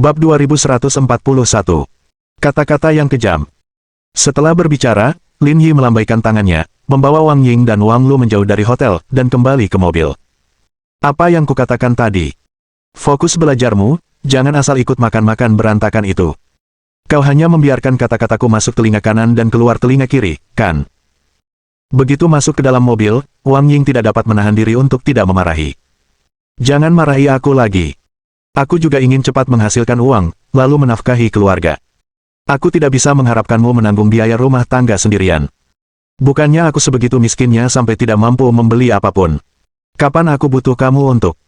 Bab 2141. Kata-kata yang kejam. Setelah berbicara, Lin Yi melambaikan tangannya, membawa Wang Ying dan Wang Lu menjauh dari hotel, dan kembali ke mobil. Apa yang kukatakan tadi? Fokus belajarmu, jangan asal ikut makan-makan berantakan itu. Kau hanya membiarkan kata-kataku masuk telinga kanan dan keluar telinga kiri, kan? Begitu masuk ke dalam mobil, Wang Ying tidak dapat menahan diri untuk tidak memarahi. Jangan marahi aku lagi. Aku juga ingin cepat menghasilkan uang, lalu menafkahi keluarga. Aku tidak bisa mengharapkanmu menanggung biaya rumah tangga sendirian. Bukannya aku sebegitu miskinnya sampai tidak mampu membeli apapun. Kapan aku butuh kamu untuk?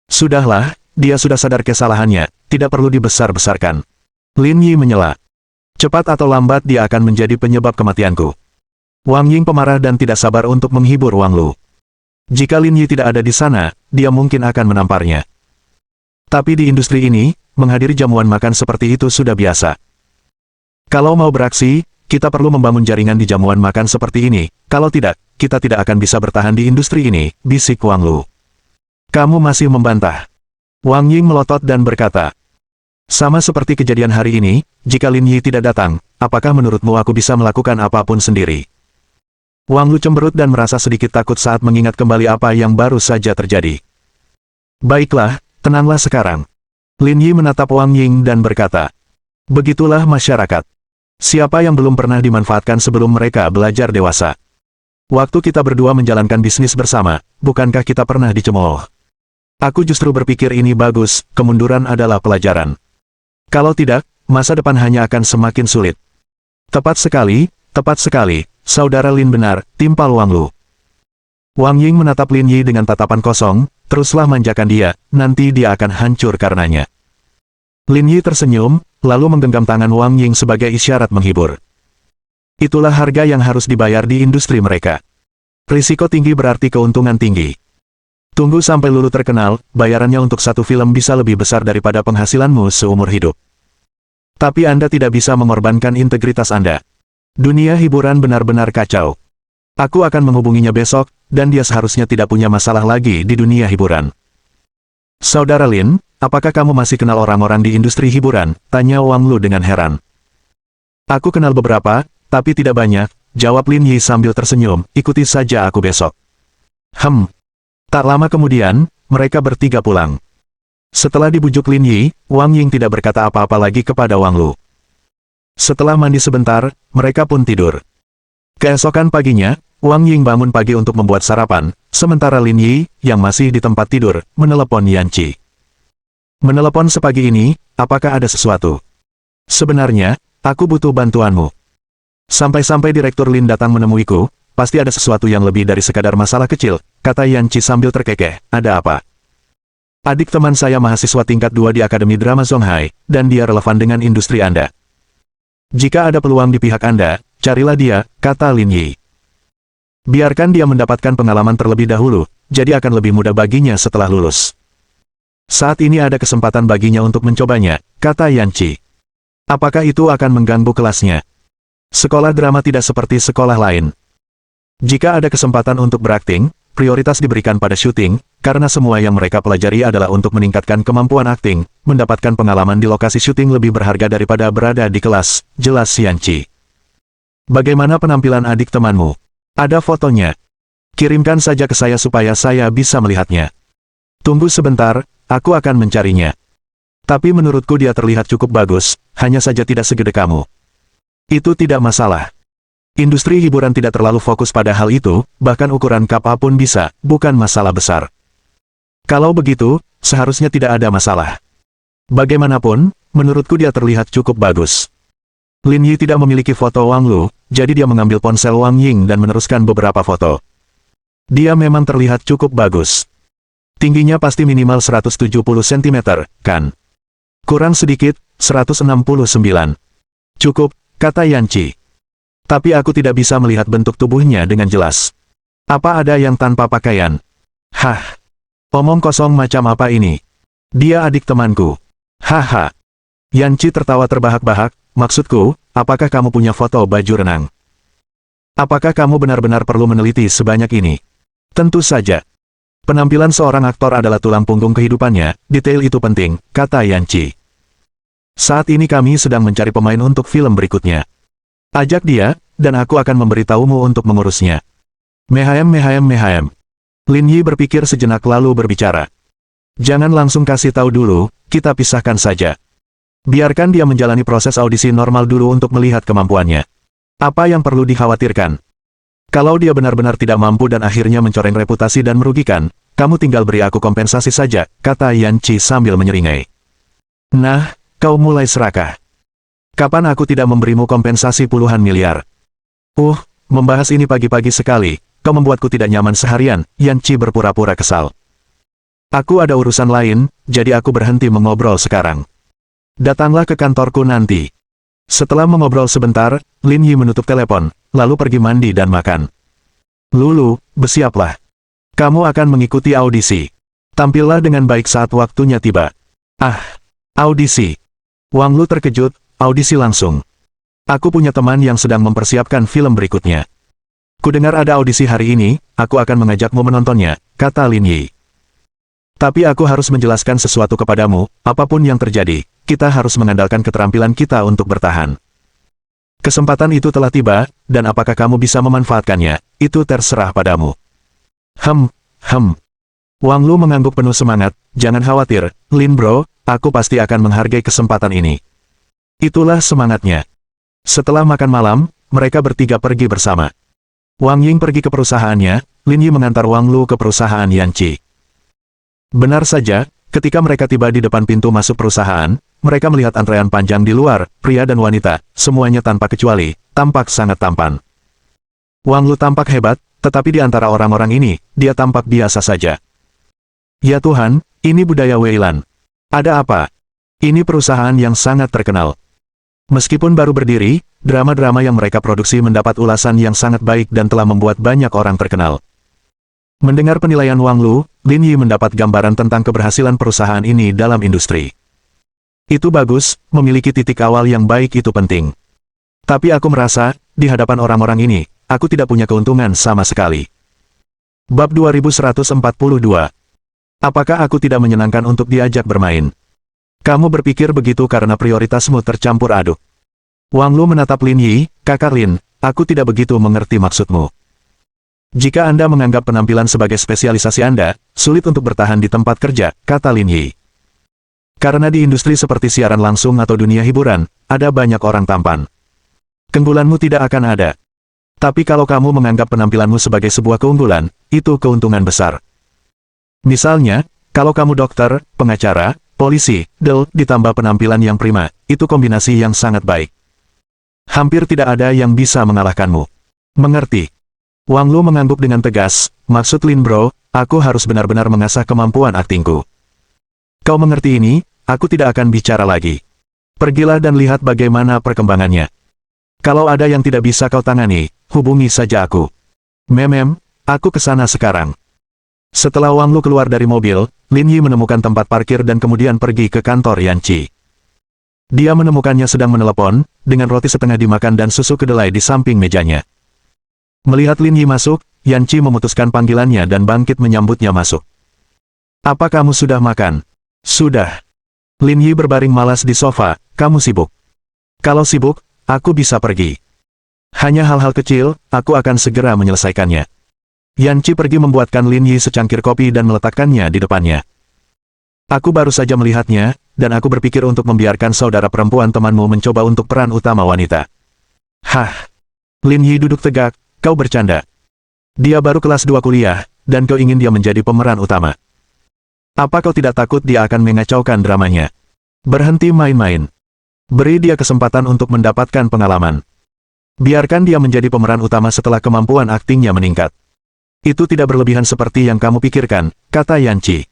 Sudahlah, dia sudah sadar kesalahannya, tidak perlu dibesar-besarkan. Lin Yi menyela. Cepat atau lambat dia akan menjadi penyebab kematianku. Wang Ying pemarah dan tidak sabar untuk menghibur Wang Lu. Jika Lin Yi tidak ada di sana, dia mungkin akan menamparnya. Tapi di industri ini, menghadiri jamuan makan seperti itu sudah biasa. Kalau mau beraksi, kita perlu membangun jaringan di jamuan makan seperti ini, kalau tidak, kita tidak akan bisa bertahan di industri ini, bisik Wang Lu. Kamu masih membantah. Wang Ying melotot dan berkata, sama seperti kejadian hari ini, jika Lin Yi tidak datang, apakah menurutmu aku bisa melakukan apapun sendiri? Wang Lu cemberut dan merasa sedikit takut saat mengingat kembali apa yang baru saja terjadi. Baiklah, tenanglah sekarang. Lin Yi menatap Wang Ying dan berkata, begitulah masyarakat. Siapa yang belum pernah dimanfaatkan sebelum mereka belajar dewasa? Waktu kita berdua menjalankan bisnis bersama, bukankah kita pernah dicemooh? Aku justru berpikir ini bagus, kemunduran adalah pelajaran. Kalau tidak, masa depan hanya akan semakin sulit. Tepat sekali, saudara Lin benar, timpal Wang Lu. Wang Ying menatap Lin Yi dengan tatapan kosong, teruslah manjakan dia, nanti dia akan hancur karenanya. Lin Yi tersenyum, lalu menggenggam tangan Wang Ying sebagai isyarat menghibur. Itulah harga yang harus dibayar di industri mereka. Risiko tinggi berarti keuntungan tinggi. Tunggu sampai Lulu terkenal, bayarannya untuk satu film bisa lebih besar daripada penghasilanmu seumur hidup. Tapi Anda tidak bisa mengorbankan integritas Anda. Dunia hiburan benar-benar kacau. Aku akan menghubunginya besok, dan dia seharusnya tidak punya masalah lagi di dunia hiburan. Saudara Lin, apakah kamu masih kenal orang-orang di industri hiburan? Tanya Wang Lu dengan heran. Aku kenal beberapa, tapi tidak banyak, jawab Lin Yi sambil tersenyum, ikuti saja aku besok. Tak lama kemudian, mereka bertiga pulang. Setelah dibujuk Lin Yi, Wang Ying tidak berkata apa-apa lagi kepada Wang Lu. Setelah mandi sebentar, mereka pun tidur. Keesokan paginya, Wang Ying bangun pagi untuk membuat sarapan, sementara Lin Yi, yang masih di tempat tidur, menelepon Yan Qi. Menelepon sepagi ini, apakah ada sesuatu? Sebenarnya, aku butuh bantuanmu. Sampai-sampai Direktur Lin datang menemuiku, pasti ada sesuatu yang lebih dari sekadar masalah kecil, kata Yan Qi sambil terkekeh, ada apa? Adik teman saya mahasiswa tingkat 2 di Akademi Drama Zonghai, dan dia relevan dengan industri Anda. Jika ada peluang di pihak Anda, carilah dia, kata Lin Yi. Biarkan dia mendapatkan pengalaman terlebih dahulu, jadi akan lebih mudah baginya setelah lulus. Saat ini ada kesempatan baginya untuk mencobanya, kata Yan Qi. Apakah itu akan mengganggu kelasnya? Sekolah drama tidak seperti sekolah lain. Jika ada kesempatan untuk berakting, prioritas diberikan pada syuting, karena semua yang mereka pelajari adalah untuk meningkatkan kemampuan akting, mendapatkan pengalaman di lokasi syuting lebih berharga daripada berada di kelas, jelas Yan Qi. Bagaimana penampilan adik temanmu? Ada fotonya. Kirimkan saja ke saya supaya saya bisa melihatnya. Tunggu sebentar, aku akan mencarinya. Tapi menurutku dia terlihat cukup bagus, hanya saja tidak segede kamu. Itu tidak masalah. Industri hiburan tidak terlalu fokus pada hal itu, bahkan ukuran kapal pun bisa, bukan masalah besar. Kalau begitu, seharusnya tidak ada masalah. Bagaimanapun, menurutku dia terlihat cukup bagus. Lin Yi tidak memiliki foto Wang Lu, jadi dia mengambil ponsel Wang Ying dan meneruskan beberapa foto. Dia memang terlihat cukup bagus. Tingginya pasti minimal 170 cm, kan? Kurang sedikit, 169. Cukup, kata Yan Qi. Tapi aku tidak bisa melihat bentuk tubuhnya dengan jelas. Apa ada yang tanpa pakaian? Omong kosong macam apa ini? Dia adik temanku. Haha. Yan Qi tertawa terbahak-bahak, maksudku, apakah kamu punya foto baju renang? Apakah kamu benar-benar perlu meneliti sebanyak ini? Tentu saja. Penampilan seorang aktor adalah tulang punggung kehidupannya, detail itu penting, kata Yan Qi. Saat ini kami sedang mencari pemain untuk film berikutnya. Ajak dia, dan aku akan memberitahumu untuk mengurusnya. Mehaem. Lin Yi berpikir sejenak lalu berbicara. Jangan langsung kasih tahu dulu, kita pisahkan saja. Biarkan dia menjalani proses audisi normal dulu untuk melihat kemampuannya. Apa yang perlu dikhawatirkan? Kalau dia benar-benar tidak mampu dan akhirnya mencoreng reputasi dan merugikan, kamu tinggal beri aku kompensasi saja, kata Yan Qi sambil menyeringai. Nah, kau mulai serakah. Kapan aku tidak memberimu kompensasi puluhan miliar? Membahas ini pagi-pagi sekali, kau membuatku tidak nyaman seharian, Yan Qi berpura-pura kesal. Aku ada urusan lain, jadi aku berhenti mengobrol sekarang. Datanglah ke kantorku nanti. Setelah mengobrol sebentar, Lin Yi menutup telepon, lalu pergi mandi dan makan. Lulu, bersiaplah. Kamu akan mengikuti audisi. Tampillah dengan baik saat waktunya tiba. Audisi. Wang Lu terkejut, audisi langsung. Aku punya teman yang sedang mempersiapkan film berikutnya. Kudengar ada audisi hari ini, aku akan mengajakmu menontonnya, kata Lin Yi. Tapi aku harus menjelaskan sesuatu kepadamu, apapun yang terjadi, kita harus mengandalkan keterampilan kita untuk bertahan. Kesempatan itu telah tiba, dan apakah kamu bisa memanfaatkannya, itu terserah padamu. Wang Lu mengangguk penuh semangat, jangan khawatir, Lin bro, aku pasti akan menghargai kesempatan ini. Itulah semangatnya. Setelah makan malam, mereka bertiga pergi bersama. Wang Ying pergi ke perusahaannya, Lin Yi mengantar Wang Lu ke perusahaan Yan Qi. Benar saja, ketika mereka tiba di depan pintu masuk perusahaan, mereka melihat antrean panjang di luar, pria dan wanita, semuanya tanpa kecuali, tampak sangat tampan. Wang Lu tampak hebat, tetapi di antara orang-orang ini, dia tampak biasa saja. Ya Tuhan, ini budaya Weilan. Ada apa? Ini perusahaan yang sangat terkenal. Meskipun baru berdiri, drama-drama yang mereka produksi mendapat ulasan yang sangat baik dan telah membuat banyak orang terkenal. Mendengar penilaian Wang Lu, Lin Yi mendapat gambaran tentang keberhasilan perusahaan ini dalam industri. Itu bagus, memiliki titik awal yang baik itu penting. Tapi aku merasa, di hadapan orang-orang ini, aku tidak punya keuntungan sama sekali. Bab 2142. Apakah aku tidak menyenangkan untuk diajak bermain? Kamu berpikir begitu karena prioritasmu tercampur aduk. Wang Lu menatap Lin Yi, kakak Lin, aku tidak begitu mengerti maksudmu. Jika Anda menganggap penampilan sebagai spesialisasi Anda, sulit untuk bertahan di tempat kerja, kata Lin Yi. Karena di industri seperti siaran langsung atau dunia hiburan, ada banyak orang tampan. Keunggulanmu tidak akan ada. Tapi kalau kamu menganggap penampilanmu sebagai sebuah keunggulan, itu keuntungan besar. Misalnya, kalau kamu dokter, pengacara, polisi, ditambah penampilan yang prima, itu kombinasi yang sangat baik. Hampir tidak ada yang bisa mengalahkanmu. Mengerti? Wang Lu mengangguk dengan tegas, maksud Lin bro, aku harus benar-benar mengasah kemampuan aktingku. Kau mengerti ini, aku tidak akan bicara lagi. Pergilah dan lihat bagaimana perkembangannya. Kalau ada yang tidak bisa kau tangani, hubungi saja aku. Aku ke sana sekarang. Setelah Wang Lu keluar dari mobil, Lin Yi menemukan tempat parkir dan kemudian pergi ke kantor Yan Qi. Dia menemukannya sedang menelepon, dengan roti setengah dimakan dan susu kedelai di samping mejanya. Melihat Lin Yi masuk, Yan Qi memutuskan panggilannya dan bangkit menyambutnya masuk. Apa kamu sudah makan? Sudah. Lin Yi berbaring malas di sofa, kamu sibuk? Kalau sibuk, aku bisa pergi. Hanya hal-hal kecil, aku akan segera menyelesaikannya. Yan Qi pergi membuatkan Lin Yi secangkir kopi dan meletakkannya di depannya. Aku baru saja melihatnya, dan aku berpikir untuk membiarkan saudara perempuan temanmu mencoba untuk peran utama wanita. Lin Yi duduk tegak, kau bercanda. Dia baru kelas 2 kuliah, dan kau ingin dia menjadi pemeran utama. Apa kau tidak takut dia akan mengacaukan dramanya? Berhenti main-main. Beri dia kesempatan untuk mendapatkan pengalaman. Biarkan dia menjadi pemeran utama setelah kemampuan aktingnya meningkat. Itu tidak berlebihan seperti yang kamu pikirkan, kata Yan Qi.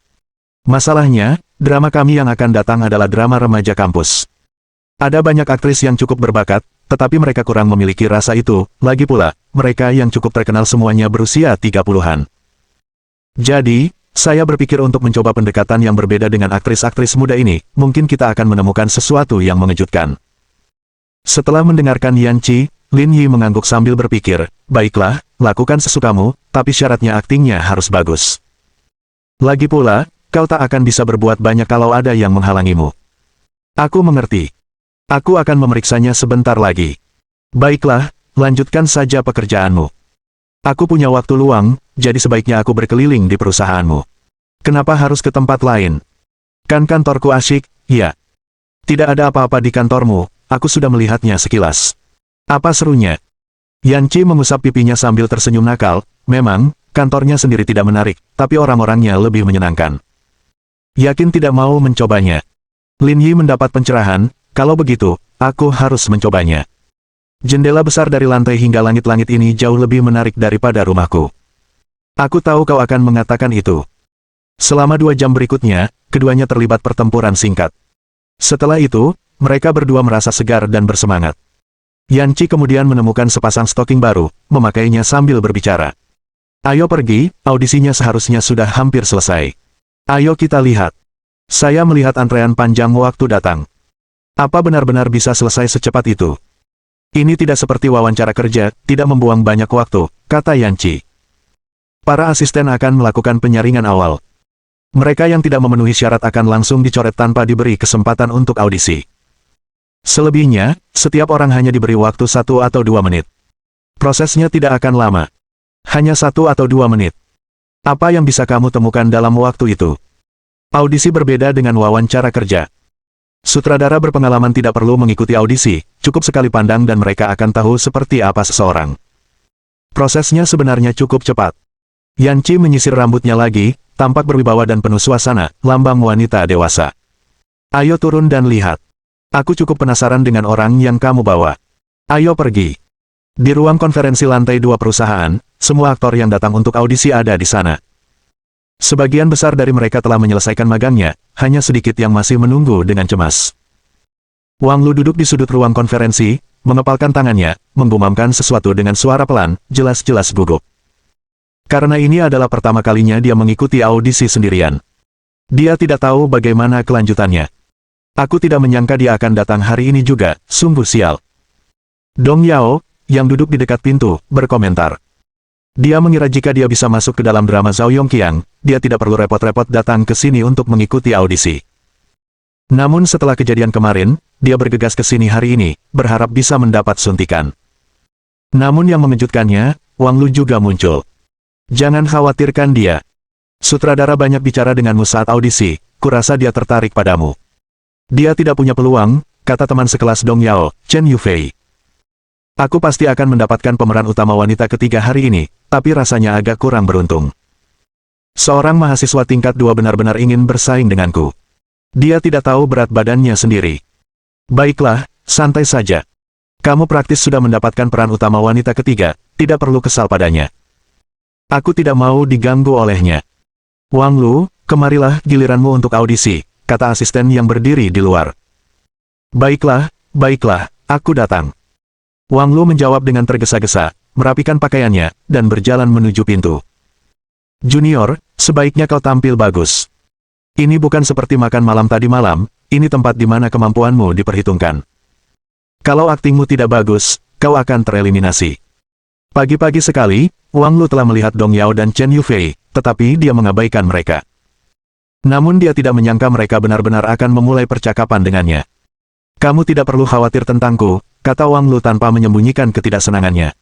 Masalahnya, drama kami yang akan datang adalah drama remaja kampus. Ada banyak aktris yang cukup berbakat, tetapi mereka kurang memiliki rasa itu, lagi pula, mereka yang cukup terkenal semuanya berusia 30-an. Jadi, saya berpikir untuk mencoba pendekatan yang berbeda dengan aktris-aktris muda ini, mungkin kita akan menemukan sesuatu yang mengejutkan. Setelah mendengarkan Yan Qi, Lin Yi mengangguk sambil berpikir, baiklah, lakukan sesukamu, tapi syaratnya aktingnya harus bagus. Lagi pula, kau tak akan bisa berbuat banyak kalau ada yang menghalangimu. Aku mengerti. Aku akan memeriksanya sebentar lagi. Baiklah, lanjutkan saja pekerjaanmu. Aku punya waktu luang, jadi sebaiknya aku berkeliling di perusahaanmu. Kenapa harus ke tempat lain? Kan kantorku asyik, ya. Tidak ada apa-apa di kantormu, aku sudah melihatnya sekilas. Apa serunya? Yanchi mengusap pipinya sambil tersenyum nakal. Memang, kantornya sendiri tidak menarik, tapi orang-orangnya lebih menyenangkan. Yakin tidak mau mencobanya? Lin Yi mendapat pencerahan, kalau begitu, aku harus mencobanya. Jendela besar dari lantai hingga langit-langit ini jauh lebih menarik daripada rumahku. Aku tahu kau akan mengatakan itu. Selama 2 jam berikutnya, keduanya terlibat pertempuran singkat. Setelah itu, mereka berdua merasa segar dan bersemangat. Yanchi kemudian menemukan sepasang stoking baru, memakainya sambil berbicara. Ayo pergi, audisinya seharusnya sudah hampir selesai. Ayo kita lihat. Saya melihat antrean panjang waktu datang. Apa benar-benar bisa selesai secepat itu? Ini tidak seperti wawancara kerja, tidak membuang banyak waktu, kata Yanchi. Para asisten akan melakukan penyaringan awal. Mereka yang tidak memenuhi syarat akan langsung dicoret tanpa diberi kesempatan untuk audisi. Selebihnya, setiap orang hanya diberi waktu 1 atau 2 menit. Prosesnya tidak akan lama. Hanya 1 atau 2 menit. Apa yang bisa kamu temukan dalam waktu itu? Audisi berbeda dengan wawancara kerja. Sutradara berpengalaman tidak perlu mengikuti audisi, cukup sekali pandang dan mereka akan tahu seperti apa seseorang. Prosesnya sebenarnya cukup cepat. Yanchi menyisir rambutnya lagi, tampak berwibawa dan penuh suasana, lambang wanita dewasa. Ayo turun dan lihat. Aku cukup penasaran dengan orang yang kamu bawa. Ayo pergi. Di ruang konferensi lantai 2 perusahaan, semua aktor yang datang untuk audisi ada di sana. Sebagian besar dari mereka telah menyelesaikan magangnya, hanya sedikit yang masih menunggu dengan cemas. Wang Lu duduk di sudut ruang konferensi, mengepalkan tangannya, menggumamkan sesuatu dengan suara pelan, jelas-jelas gugup. Karena ini adalah pertama kalinya dia mengikuti audisi sendirian. Dia tidak tahu bagaimana kelanjutannya. Aku tidak menyangka dia akan datang hari ini juga, sungguh sial. Dong Yao, yang duduk di dekat pintu, berkomentar. Dia mengira jika dia bisa masuk ke dalam drama Zhao Yongqiang, dia tidak perlu repot-repot datang ke sini untuk mengikuti audisi. Namun setelah kejadian kemarin, dia bergegas ke sini hari ini, berharap bisa mendapat suntikan. Namun yang mengejutkannya, Wang Lu juga muncul. Jangan khawatirkan dia. Sutradara banyak bicara denganmu saat audisi, kurasa dia tertarik padamu. Dia tidak punya peluang, kata teman sekelas Dong Yao, Chen Yufei. Aku pasti akan mendapatkan pemeran utama wanita ketiga hari ini, tapi rasanya agak kurang beruntung. Seorang mahasiswa tingkat 2 benar-benar ingin bersaing denganku. Dia tidak tahu berat badannya sendiri. Baiklah, santai saja. Kamu praktis sudah mendapatkan peran utama wanita ketiga, tidak perlu kesal padanya. Aku tidak mau diganggu olehnya. Wang Lu, kemarilah giliranmu untuk audisi, kata asisten yang berdiri di luar. Baiklah, aku datang. Wang Lu menjawab dengan tergesa-gesa, merapikan pakaiannya, dan berjalan menuju pintu. Junior, sebaiknya kau tampil bagus. Ini bukan seperti makan malam tadi malam, ini tempat di mana kemampuanmu diperhitungkan. Kalau aktingmu tidak bagus, kau akan tereliminasi. Pagi-pagi sekali, Wang Lu telah melihat Dong Yao dan Chen Yufei, tetapi dia mengabaikan mereka. Namun dia tidak menyangka mereka benar-benar akan memulai percakapan dengannya. Kamu tidak perlu khawatir tentangku, kata Wang Lu tanpa menyembunyikan ketidaksenangannya.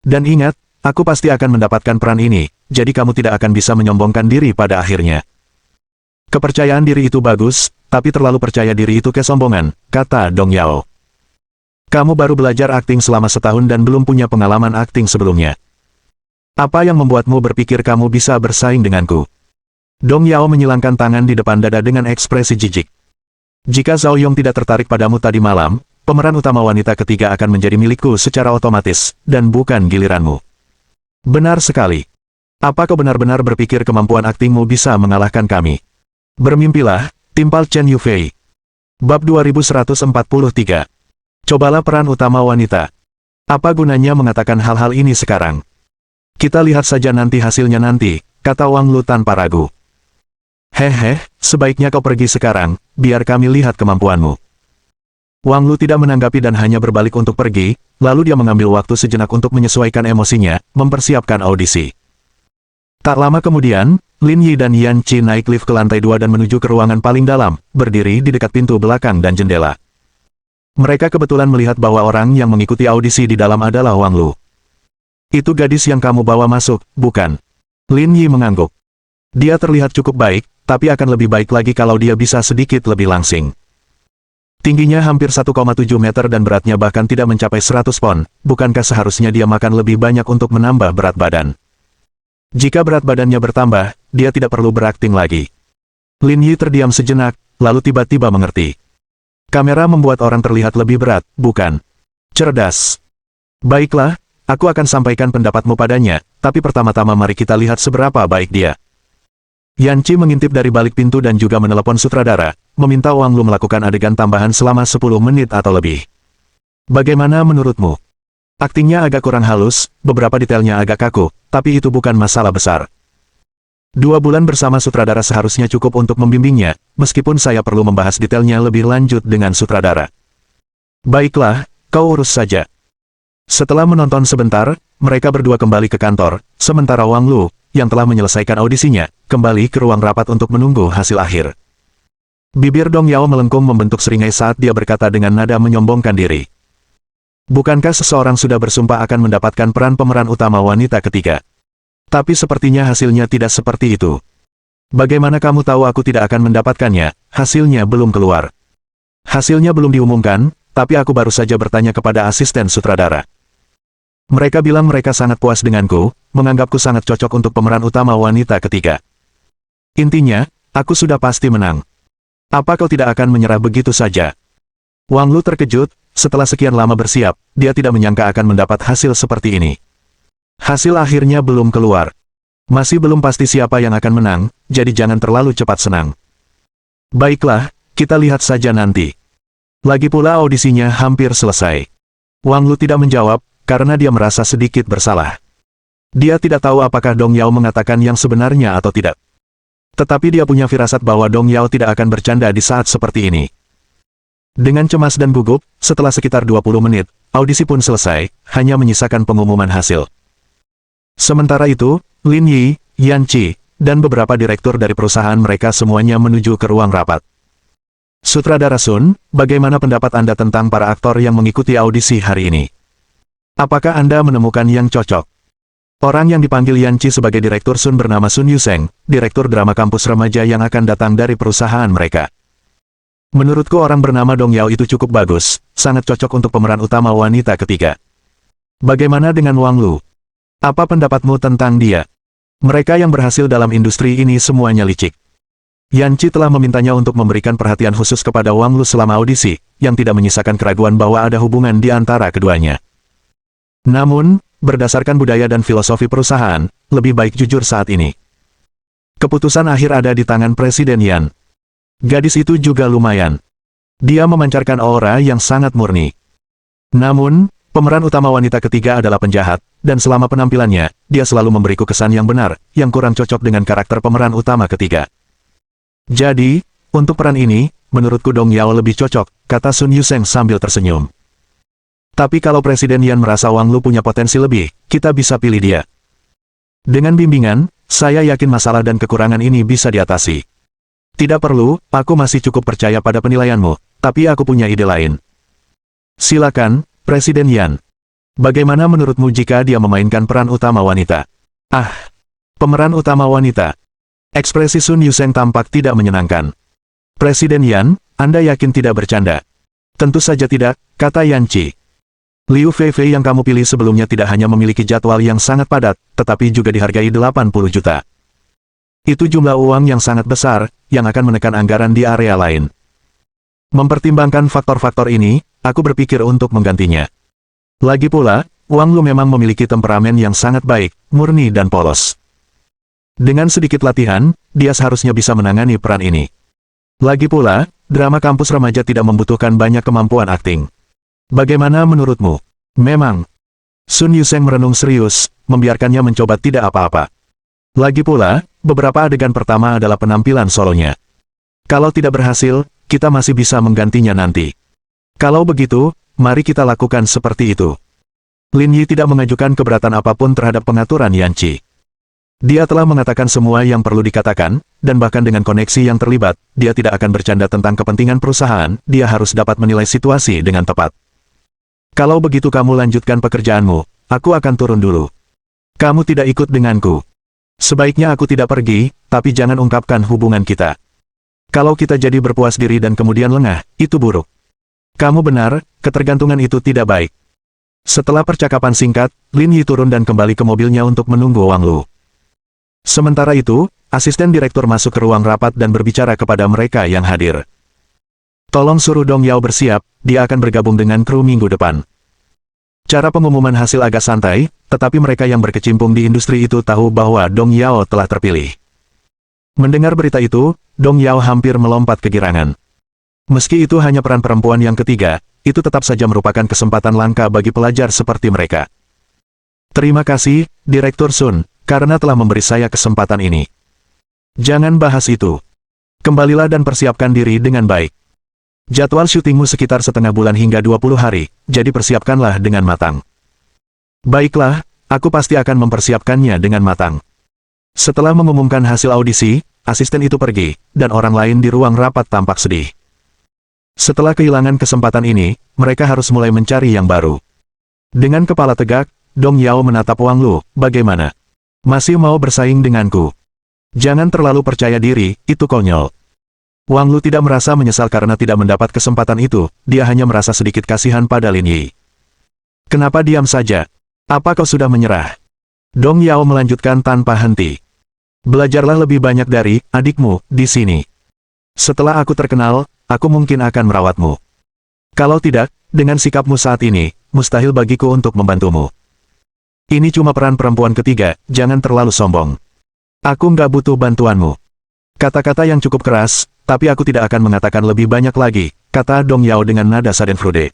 Dan ingat, aku pasti akan mendapatkan peran ini, jadi kamu tidak akan bisa menyombongkan diri pada akhirnya. Kepercayaan diri itu bagus, tapi terlalu percaya diri itu kesombongan, kata Dong Yao. Kamu baru belajar akting selama setahun dan belum punya pengalaman akting sebelumnya. Apa yang membuatmu berpikir kamu bisa bersaing denganku? Dong Yao menyilangkan tangan di depan dada dengan ekspresi jijik. Jika Zhao Yong tidak tertarik padamu tadi malam, pemeran utama wanita ketiga akan menjadi milikku secara otomatis, dan bukan giliranmu. Benar sekali. Apa kau benar-benar berpikir kemampuan aktingmu bisa mengalahkan kami? Bermimpilah, timpal Chen Yufei. Bab 2143. Cobalah peran utama wanita. Apa gunanya mengatakan hal-hal ini sekarang? Kita lihat saja nanti hasilnya nanti, kata Wang Lu tanpa ragu. Hehe, sebaiknya kau pergi sekarang, biar kami lihat kemampuanmu. Wang Lu tidak menanggapi dan hanya berbalik untuk pergi, lalu dia mengambil waktu sejenak untuk menyesuaikan emosinya, mempersiapkan audisi. Tak lama kemudian, Lin Yi dan Yan Qi naik lift ke lantai 2 dan menuju ke ruangan paling dalam, berdiri di dekat pintu belakang dan jendela. Mereka kebetulan melihat bahwa orang yang mengikuti audisi di dalam adalah Wang Lu. Itu gadis yang kamu bawa masuk, bukan? Lin Yi mengangguk. Dia terlihat cukup baik, tapi akan lebih baik lagi kalau dia bisa sedikit lebih langsing. Tingginya hampir 1,7 meter dan beratnya bahkan tidak mencapai 100 pon, bukankah seharusnya dia makan lebih banyak untuk menambah berat badan? Jika berat badannya bertambah, dia tidak perlu berakting lagi. Lin Yi terdiam sejenak, lalu tiba-tiba mengerti. Kamera membuat orang terlihat lebih berat, bukan? Cerdas. Baiklah, aku akan sampaikan pendapatmu padanya, tapi pertama-tama mari kita lihat seberapa baik dia. Yan Qi mengintip dari balik pintu dan juga menelepon sutradara, meminta Wang Lu melakukan adegan tambahan selama 10 menit atau lebih. Bagaimana menurutmu? Aktingnya agak kurang halus, beberapa detailnya agak kaku, tapi itu bukan masalah besar. 2 bulan bersama sutradara seharusnya cukup untuk membimbingnya, meskipun saya perlu membahas detailnya lebih lanjut dengan sutradara. Baiklah, kau urus saja. Setelah menonton sebentar, mereka berdua kembali ke kantor, sementara Wang Lu, yang telah menyelesaikan audisinya, kembali ke ruang rapat untuk menunggu hasil akhir. Bibir Dong Yao melengkung membentuk seringai saat dia berkata dengan nada menyombongkan diri. Bukankah seseorang sudah bersumpah akan mendapatkan peran pemeran utama wanita ketiga? Tapi sepertinya hasilnya tidak seperti itu. Bagaimana kamu tahu aku tidak akan mendapatkannya? Hasilnya belum keluar. Hasilnya belum diumumkan, tapi aku baru saja bertanya kepada asisten sutradara. Mereka bilang mereka sangat puas denganku, menganggapku sangat cocok untuk pemeran utama wanita ketiga. Intinya, aku sudah pasti menang. Apa kau tidak akan menyerah begitu saja? Wang Lu terkejut, setelah sekian lama bersiap, dia tidak menyangka akan mendapat hasil seperti ini. Hasil akhirnya belum keluar. Masih belum pasti siapa yang akan menang, jadi jangan terlalu cepat senang. Baiklah, kita lihat saja nanti. Lagi pula audisinya hampir selesai. Wang Lu tidak menjawab, karena dia merasa sedikit bersalah. Dia tidak tahu apakah Dong Yao mengatakan yang sebenarnya atau tidak. Tetapi dia punya firasat bahwa Dong Yao tidak akan bercanda di saat seperti ini. Dengan cemas dan gugup, setelah sekitar 20 menit, audisi pun selesai, hanya menyisakan pengumuman hasil. Sementara itu, Lin Yi, Yan Qi, dan beberapa direktur dari perusahaan mereka semuanya menuju ke ruang rapat. Sutradara Sun, bagaimana pendapat Anda tentang para aktor yang mengikuti audisi hari ini? Apakah Anda menemukan yang cocok? Orang yang dipanggil Yan Qi sebagai direktur Sun bernama Sun Yuseng, direktur drama kampus remaja yang akan datang dari perusahaan mereka. Menurutku orang bernama Dong Yao itu cukup bagus, sangat cocok untuk pemeran utama wanita ketiga. Bagaimana dengan Wang Lu? Apa pendapatmu tentang dia? Mereka yang berhasil dalam industri ini semuanya licik. Yan Qi telah memintanya untuk memberikan perhatian khusus kepada Wang Lu selama audisi, yang tidak menyisakan keraguan bahwa ada hubungan di antara keduanya. Namun, berdasarkan budaya dan filosofi perusahaan, lebih baik jujur saat ini. Keputusan akhir ada di tangan Presiden Yan. Gadis itu juga lumayan. Dia memancarkan aura yang sangat murni. Namun, pemeran utama wanita ketiga adalah penjahat, dan selama penampilannya, dia selalu memberiku kesan yang benar, yang kurang cocok dengan karakter pemeran utama ketiga. Jadi, untuk peran ini, menurutku Dong Yao lebih cocok, kata Sun Yuseng sambil tersenyum. Tapi kalau Presiden Yan merasa Wang Lu punya potensi lebih, kita bisa pilih dia. Dengan bimbingan, saya yakin masalah dan kekurangan ini bisa diatasi. Tidak perlu, aku masih cukup percaya pada penilaianmu, tapi aku punya ide lain. Silakan, Presiden Yan. Bagaimana menurutmu jika dia memainkan peran utama wanita? Ah, pemeran utama wanita. Ekspresi Sun Yuseng tampak tidak menyenangkan. Presiden Yan, Anda yakin tidak bercanda? Tentu saja tidak, kata Yan Qi. Liu Feifei yang kamu pilih sebelumnya tidak hanya memiliki jadwal yang sangat padat, tetapi juga dihargai 80 juta. Itu jumlah uang yang sangat besar, yang akan menekan anggaran di area lain. Mempertimbangkan faktor-faktor ini, aku berpikir untuk menggantinya. Lagi pula, Wang Lu memang memiliki temperamen yang sangat baik, murni dan polos. Dengan sedikit latihan, dia seharusnya bisa menangani peran ini. Lagi pula, drama kampus remaja tidak membutuhkan banyak kemampuan akting. Bagaimana menurutmu? Memang. Sun Yuseng merenung serius, membiarkannya mencoba tidak apa-apa. Lagi pula, beberapa adegan pertama adalah penampilan solonya. Kalau tidak berhasil, kita masih bisa menggantinya nanti. Kalau begitu, mari kita lakukan seperti itu. Lin Yi tidak mengajukan keberatan apapun terhadap pengaturan Yan Qi. Dia telah mengatakan semua yang perlu dikatakan, dan bahkan dengan koneksi yang terlibat, dia tidak akan bercanda tentang kepentingan perusahaan, dia harus dapat menilai situasi dengan tepat. Kalau begitu kamu lanjutkan pekerjaanmu, aku akan turun dulu. Kamu tidak ikut denganku. Sebaiknya aku tidak pergi, tapi jangan ungkapkan hubungan kita. Kalau kita jadi berpuas diri dan kemudian lengah, itu buruk. Kamu benar, ketergantungan itu tidak baik. Setelah percakapan singkat, Lin Yi turun dan kembali ke mobilnya untuk menunggu Wang Lu. Sementara itu, asisten direktur masuk ke ruang rapat dan berbicara kepada mereka yang hadir. Tolong suruh Dong Yao bersiap, dia akan bergabung dengan kru minggu depan. Cara pengumuman hasil agak santai, tetapi mereka yang berkecimpung di industri itu tahu bahwa Dong Yao telah terpilih. Mendengar berita itu, Dong Yao hampir melompat kegirangan. Meski itu hanya peran perempuan yang ketiga, itu tetap saja merupakan kesempatan langka bagi pelajar seperti mereka. Terima kasih, Direktur Sun, karena telah memberi saya kesempatan ini. Jangan bahas itu. Kembalilah dan persiapkan diri dengan baik. Jadwal syutingmu sekitar setengah bulan hingga 20 hari, jadi persiapkanlah dengan matang. Baiklah, aku pasti akan mempersiapkannya dengan matang. Setelah mengumumkan hasil audisi, asisten itu pergi, dan orang lain di ruang rapat tampak sedih. Setelah kehilangan kesempatan ini, mereka harus mulai mencari yang baru. Dengan kepala tegak, Dong Yao menatap Wang Lu, bagaimana? Masih mau bersaing denganku? Jangan terlalu percaya diri, itu konyol. Wang Lu tidak merasa menyesal karena tidak mendapat kesempatan itu, dia hanya merasa sedikit kasihan pada Lin Yi. Kenapa diam saja? Apa kau sudah menyerah? Dong Yao melanjutkan tanpa henti. Belajarlah lebih banyak dari adikmu di sini. Setelah aku terkenal, aku mungkin akan merawatmu. Kalau tidak, dengan sikapmu saat ini, mustahil bagiku untuk membantumu. Ini cuma peran perempuan ketiga, jangan terlalu sombong. Aku nggak butuh bantuanmu. Kata-kata yang cukup keras, tapi aku tidak akan mengatakan lebih banyak lagi, kata Dong Yao dengan nada schadenfreude.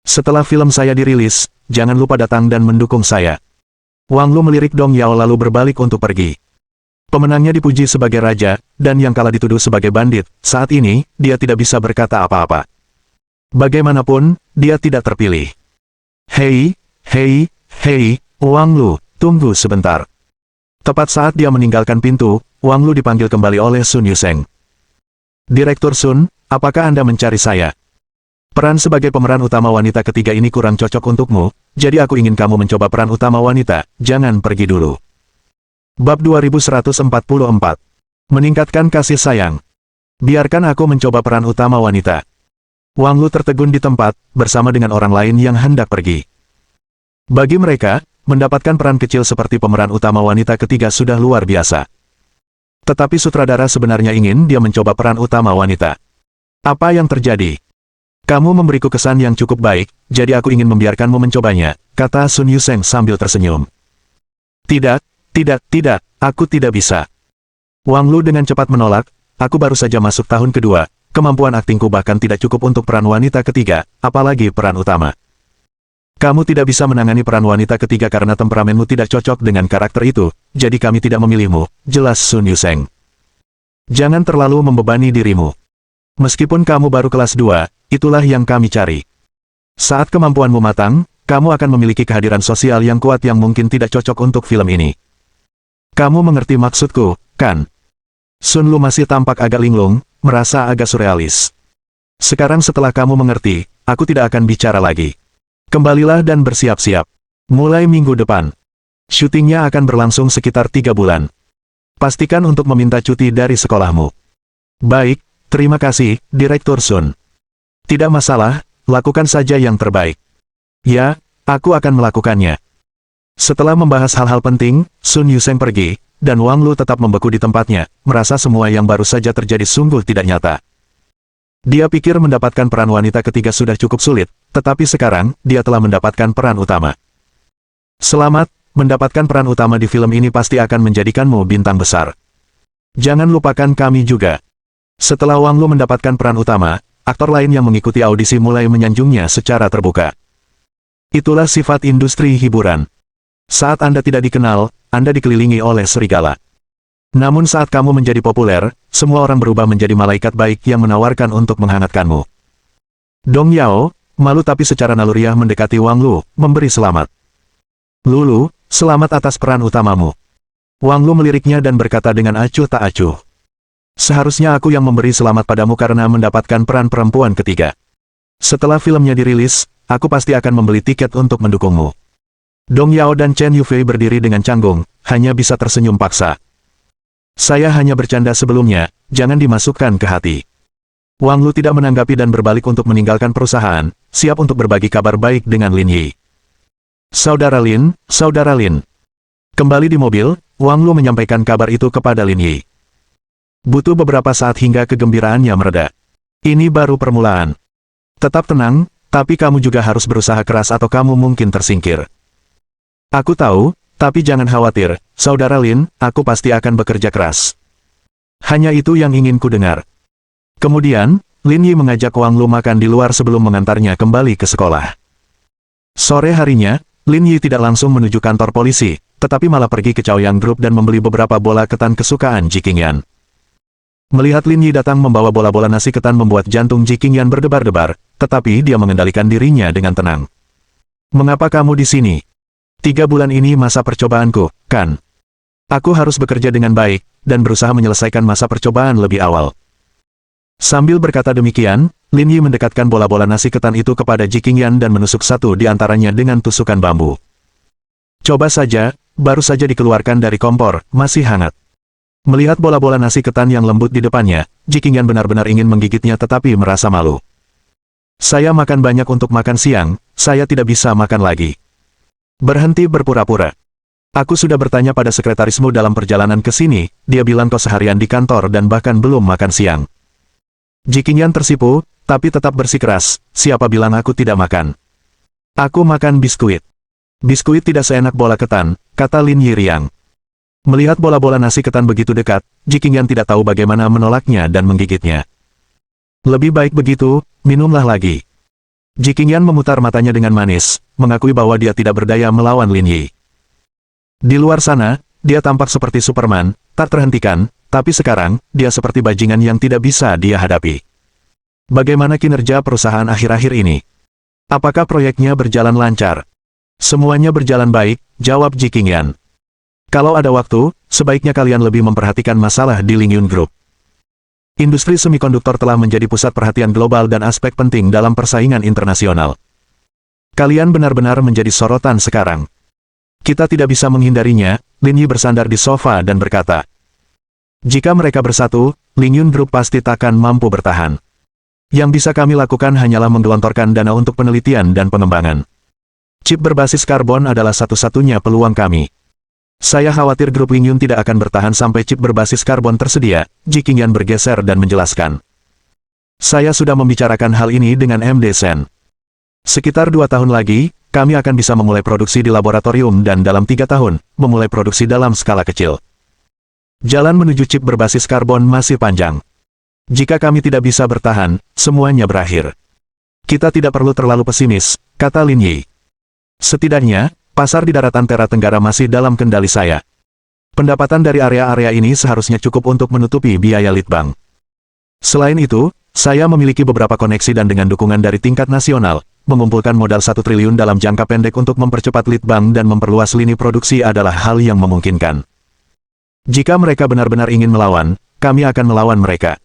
Setelah film saya dirilis, jangan lupa datang dan mendukung saya. Wang Lu melirik Dong Yao lalu berbalik untuk pergi. Pemenangnya dipuji sebagai raja, dan yang kalah dituduh sebagai bandit. Saat ini, dia tidak bisa berkata apa-apa. Bagaimanapun, dia tidak terpilih. Hei, Wang Lu, tunggu sebentar. Tepat saat dia meninggalkan pintu, Wang Lu dipanggil kembali oleh Sun Yuseng. Direktur Sun, apakah Anda mencari saya? Peran sebagai pemeran utama wanita ketiga ini kurang cocok untukmu, jadi aku ingin kamu mencoba peran utama wanita, jangan pergi dulu. Bab 2144. Meningkatkan kasih sayang. Biarkan aku mencoba peran utama wanita. Wang Lu tertegun di tempat, bersama dengan orang lain yang hendak pergi. Bagi mereka, mendapatkan peran kecil seperti pemeran utama wanita ketiga sudah luar biasa. Tetapi sutradara sebenarnya ingin dia mencoba peran utama wanita. Apa yang terjadi? Kamu memberiku kesan yang cukup baik, jadi aku ingin membiarkanmu mencobanya, kata Sun Yuseng sambil tersenyum. Tidak, aku tidak bisa. Wang Lu dengan cepat menolak, aku baru saja masuk tahun kedua, kemampuan aktingku bahkan tidak cukup untuk peran wanita ketiga, apalagi peran utama. Kamu tidak bisa menangani peran wanita ketiga karena temperamenmu tidak cocok dengan karakter itu, jadi kami tidak memilihmu, jelas Sun Yuseng. Jangan terlalu membebani dirimu. Meskipun kamu baru kelas 2, itulah yang kami cari. Saat kemampuanmu matang, kamu akan memiliki kehadiran sosial yang kuat yang mungkin tidak cocok untuk film ini. Kamu mengerti maksudku, kan? Sun Lu masih tampak agak linglung, merasa agak surrealis. Sekarang setelah kamu mengerti, aku tidak akan bicara lagi. Kembalilah dan bersiap-siap. Mulai minggu depan. Syutingnya akan berlangsung sekitar 3 bulan. Pastikan untuk meminta cuti dari sekolahmu. Baik, terima kasih, Direktur Sun. Tidak masalah, lakukan saja yang terbaik. Ya, aku akan melakukannya. Setelah membahas hal-hal penting, Sun Yuseng pergi, dan Wang Lu tetap membeku di tempatnya, merasa semua yang baru saja terjadi sungguh tidak nyata. Dia pikir mendapatkan peran wanita ketiga sudah cukup sulit, tetapi sekarang, dia telah mendapatkan peran utama. Selamat, mendapatkan peran utama di film ini pasti akan menjadikanmu bintang besar. Jangan lupakan kami juga. Setelah Wang Lu mendapatkan peran utama, aktor lain yang mengikuti audisi mulai menyanjungnya secara terbuka. Itulah sifat industri hiburan. Saat Anda tidak dikenal, Anda dikelilingi oleh serigala. Namun saat kamu menjadi populer, semua orang berubah menjadi malaikat baik yang menawarkan untuk menghangatkanmu. Dong Yao, malu tapi secara naluriah mendekati Wang Lu, memberi selamat. Lulu, selamat atas peran utamamu. Wang Lu meliriknya dan berkata dengan acuh tak acuh. Seharusnya aku yang memberi selamat padamu karena mendapatkan peran perempuan ketiga. Setelah filmnya dirilis, aku pasti akan membeli tiket untuk mendukungmu. Dong Yao dan Chen Yufei berdiri dengan canggung, hanya bisa tersenyum paksa. Saya hanya bercanda sebelumnya, jangan dimasukkan ke hati. Wang Lu tidak menanggapi dan berbalik untuk meninggalkan perusahaan, siap untuk berbagi kabar baik dengan Lin Yi. Saudara Lin. Kembali di mobil, Wang Lu menyampaikan kabar itu kepada Lin Yi. Butuh beberapa saat hingga kegembiraannya mereda. Ini baru permulaan. Tetap tenang, tapi kamu juga harus berusaha keras atau kamu mungkin tersingkir. Aku tahu, tapi jangan khawatir, Saudara Lin, aku pasti akan bekerja keras. Hanya itu yang ingin ku dengar. Kemudian, Lin Yi mengajak Wang Lu makan di luar sebelum mengantarnya kembali ke sekolah. Sore harinya, Lin Yi tidak langsung menuju kantor polisi, tetapi malah pergi ke Chaoyang Group dan membeli beberapa bola ketan kesukaan Ji Qingyan. Melihat Lin Yi datang membawa bola-bola nasi ketan membuat jantung Ji Qingyan berdebar-debar, tetapi dia mengendalikan dirinya dengan tenang. Mengapa kamu di sini? 3 bulan ini masa percobaanku, kan? Aku harus bekerja dengan baik, dan berusaha menyelesaikan masa percobaan lebih awal. Sambil berkata demikian, Lin Yi mendekatkan bola-bola nasi ketan itu kepada Ji Qingyan dan menusuk satu di antaranya dengan tusukan bambu. Coba saja, baru saja dikeluarkan dari kompor, masih hangat. Melihat bola-bola nasi ketan yang lembut di depannya, Ji Qingyan benar-benar ingin menggigitnya tetapi merasa malu. Saya makan banyak untuk makan siang, saya tidak bisa makan lagi. Berhenti berpura-pura. Aku sudah bertanya pada sekretarismu dalam perjalanan ke sini, dia bilang kau seharian di kantor dan bahkan belum makan siang. Ji Qingyan tersipu, tapi tetap bersikeras, siapa bilang aku tidak makan? Aku makan biskuit. Biskuit tidak seenak bola ketan, kata Lin Yi riang. Melihat bola-bola nasi ketan begitu dekat, Ji Qingyan tidak tahu bagaimana menolaknya dan menggigitnya. Lebih baik begitu, minumlah lagi. Ji Qingyan memutar matanya dengan manis, mengakui bahwa dia tidak berdaya melawan Lin Yi. Di luar sana, dia tampak seperti Superman, tak terhentikan, tapi sekarang, dia seperti bajingan yang tidak bisa dia hadapi. Bagaimana kinerja perusahaan akhir-akhir ini? Apakah proyeknya berjalan lancar? Semuanya berjalan baik, jawab Ji Qingyan. Kalau ada waktu, sebaiknya kalian lebih memperhatikan masalah di Lingyun Group. Industri semikonduktor telah menjadi pusat perhatian global dan aspek penting dalam persaingan internasional. Kalian benar-benar menjadi sorotan sekarang. Kita tidak bisa menghindarinya, Lin Yi bersandar di sofa dan berkata. Jika mereka bersatu, Lingyun Group pasti takkan mampu bertahan. Yang bisa kami lakukan hanyalah menggelontorkan dana untuk penelitian dan pengembangan. Chip berbasis karbon adalah satu-satunya peluang kami. Saya khawatir grup Lingyun tidak akan bertahan sampai chip berbasis karbon tersedia, Ji Qingyan bergeser dan menjelaskan. Saya sudah membicarakan hal ini dengan MD Sen. Sekitar 2 tahun lagi, kami akan bisa memulai produksi di laboratorium dan dalam 3 tahun, memulai produksi dalam skala kecil. Jalan menuju chip berbasis karbon masih panjang. Jika kami tidak bisa bertahan, semuanya berakhir. Kita tidak perlu terlalu pesimis, kata Lin Yi. Setidaknya, pasar di daratan Tera Tenggara masih dalam kendali saya. Pendapatan dari area-area ini seharusnya cukup untuk menutupi biaya litbang. Selain itu, saya memiliki beberapa koneksi dan dengan dukungan dari tingkat nasional, mengumpulkan modal 1 triliun dalam jangka pendek untuk mempercepat litbang dan memperluas lini produksi adalah hal yang memungkinkan. Jika mereka benar-benar ingin melawan, kami akan melawan mereka.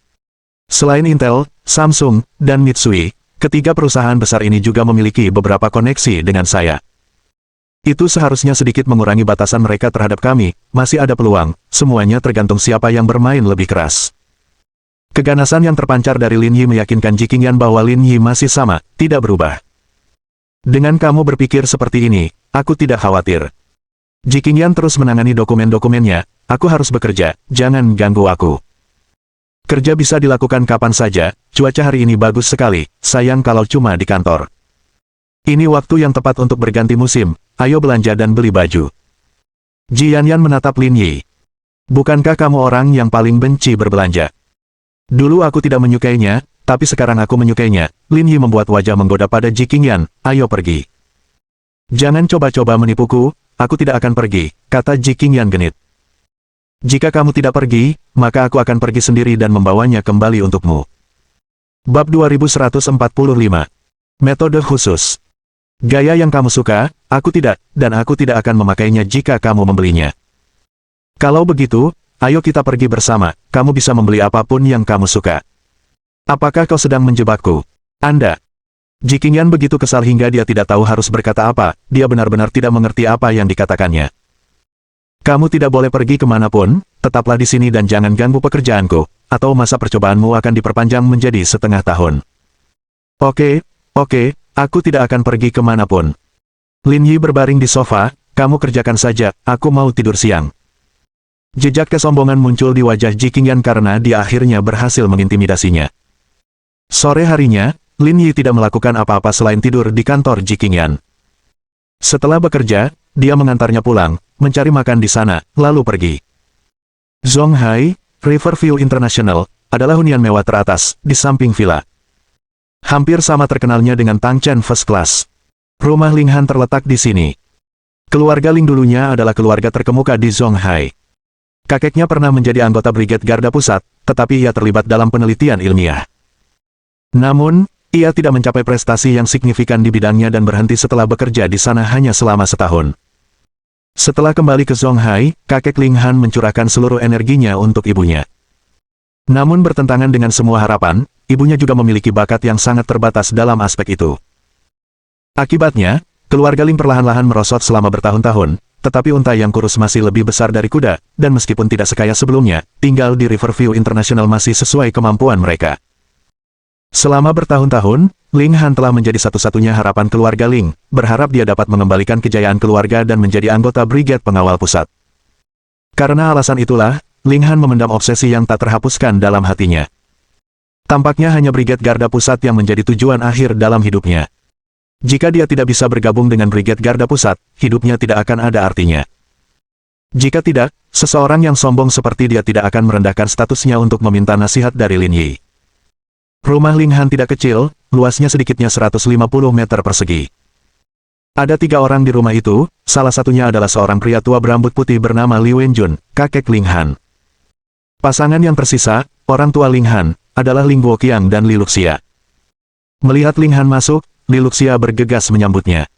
Selain Intel, Samsung, dan Mitsui, ketiga perusahaan besar ini juga memiliki beberapa koneksi dengan saya. Itu seharusnya sedikit mengurangi batasan mereka terhadap kami, masih ada peluang, semuanya tergantung siapa yang bermain lebih keras. Keganasan yang terpancar dari Lin Yi meyakinkan Ji Qingyan bahwa Lin Yi masih sama, tidak berubah. Dengan kamu berpikir seperti ini, aku tidak khawatir. Ji Qingyan terus menangani dokumen-dokumennya, aku harus bekerja, jangan ganggu aku. Kerja bisa dilakukan kapan saja, cuaca hari ini bagus sekali, sayang kalau cuma di kantor. Ini waktu yang tepat untuk berganti musim, ayo belanja dan beli baju. Ji Yanyan menatap Lin Yi. Bukankah kamu orang yang paling benci berbelanja? Dulu aku tidak menyukainya, tapi sekarang aku menyukainya. Lin Yi membuat wajah menggoda pada Ji Qingyan, ayo pergi. Jangan coba-coba menipuku, aku tidak akan pergi, kata Ji Qingyan genit. Jika kamu tidak pergi, maka aku akan pergi sendiri dan membawanya kembali untukmu. Bab 2145. Metode khusus. Gaya yang kamu suka, aku tidak, dan aku tidak akan memakainya jika kamu membelinya. Kalau begitu, ayo kita pergi bersama, kamu bisa membeli apapun yang kamu suka. Apakah kau sedang menjebakku? Anda. Jikinyan begitu kesal hingga dia tidak tahu harus berkata apa, dia benar-benar tidak mengerti apa yang dikatakannya. Kamu tidak boleh pergi kemanapun, tetaplah di sini dan jangan ganggu pekerjaanku, atau masa percobaanmu akan diperpanjang menjadi setengah tahun. Oke, aku tidak akan pergi kemanapun. Lin Yi berbaring di sofa, kamu kerjakan saja, aku mau tidur siang. Jejak kesombongan muncul di wajah Jikinyan karena dia akhirnya berhasil mengintimidasinya. Sore harinya, Lin Yi tidak melakukan apa-apa selain tidur di kantor Jikinyan. Setelah bekerja, dia mengantarnya pulang, mencari makan di sana, lalu pergi. Zonghai, Riverview International, adalah hunian mewah teratas, di samping villa. Hampir sama terkenalnya dengan Tangchen First Class. Rumah Ling Han terletak di sini. Keluarga Ling dulunya adalah keluarga terkemuka di Zonghai. Kakeknya pernah menjadi anggota Brigade Garda Pusat, tetapi ia terlibat dalam penelitian ilmiah. Namun, ia tidak mencapai prestasi yang signifikan di bidangnya dan berhenti setelah bekerja di sana hanya selama setahun. Setelah kembali ke Zonghai, kakek Ling Han mencurahkan seluruh energinya untuk ibunya. Namun bertentangan dengan semua harapan, ibunya juga memiliki bakat yang sangat terbatas dalam aspek itu. Akibatnya, keluarga Ling perlahan-lahan merosot selama bertahun-tahun, tetapi unta yang kurus masih lebih besar dari kuda, dan meskipun tidak sekaya sebelumnya, tinggal di Riverview International masih sesuai kemampuan mereka. Selama bertahun-tahun, Ling Han telah menjadi satu-satunya harapan keluarga Ling, berharap dia dapat mengembalikan kejayaan keluarga dan menjadi anggota Brigade Pengawal Pusat. Karena alasan itulah, Ling Han memendam obsesi yang tak terhapuskan dalam hatinya. Tampaknya hanya Brigade Garda Pusat yang menjadi tujuan akhir dalam hidupnya. Jika dia tidak bisa bergabung dengan Brigade Garda Pusat, hidupnya tidak akan ada artinya. Jika tidak, seseorang yang sombong seperti dia tidak akan merendahkan statusnya untuk meminta nasihat dari Lin Yi. Rumah Ling Han tidak kecil, luasnya sedikitnya 150 meter persegi. Ada 3 orang di rumah itu, salah satunya adalah seorang pria tua berambut putih bernama Li Wenjun, kakek Ling Han. Pasangan yang tersisa, orang tua Ling Han, adalah Ling Guoqiang dan Li Luxia. Melihat Ling Han masuk, Li Luxia bergegas menyambutnya.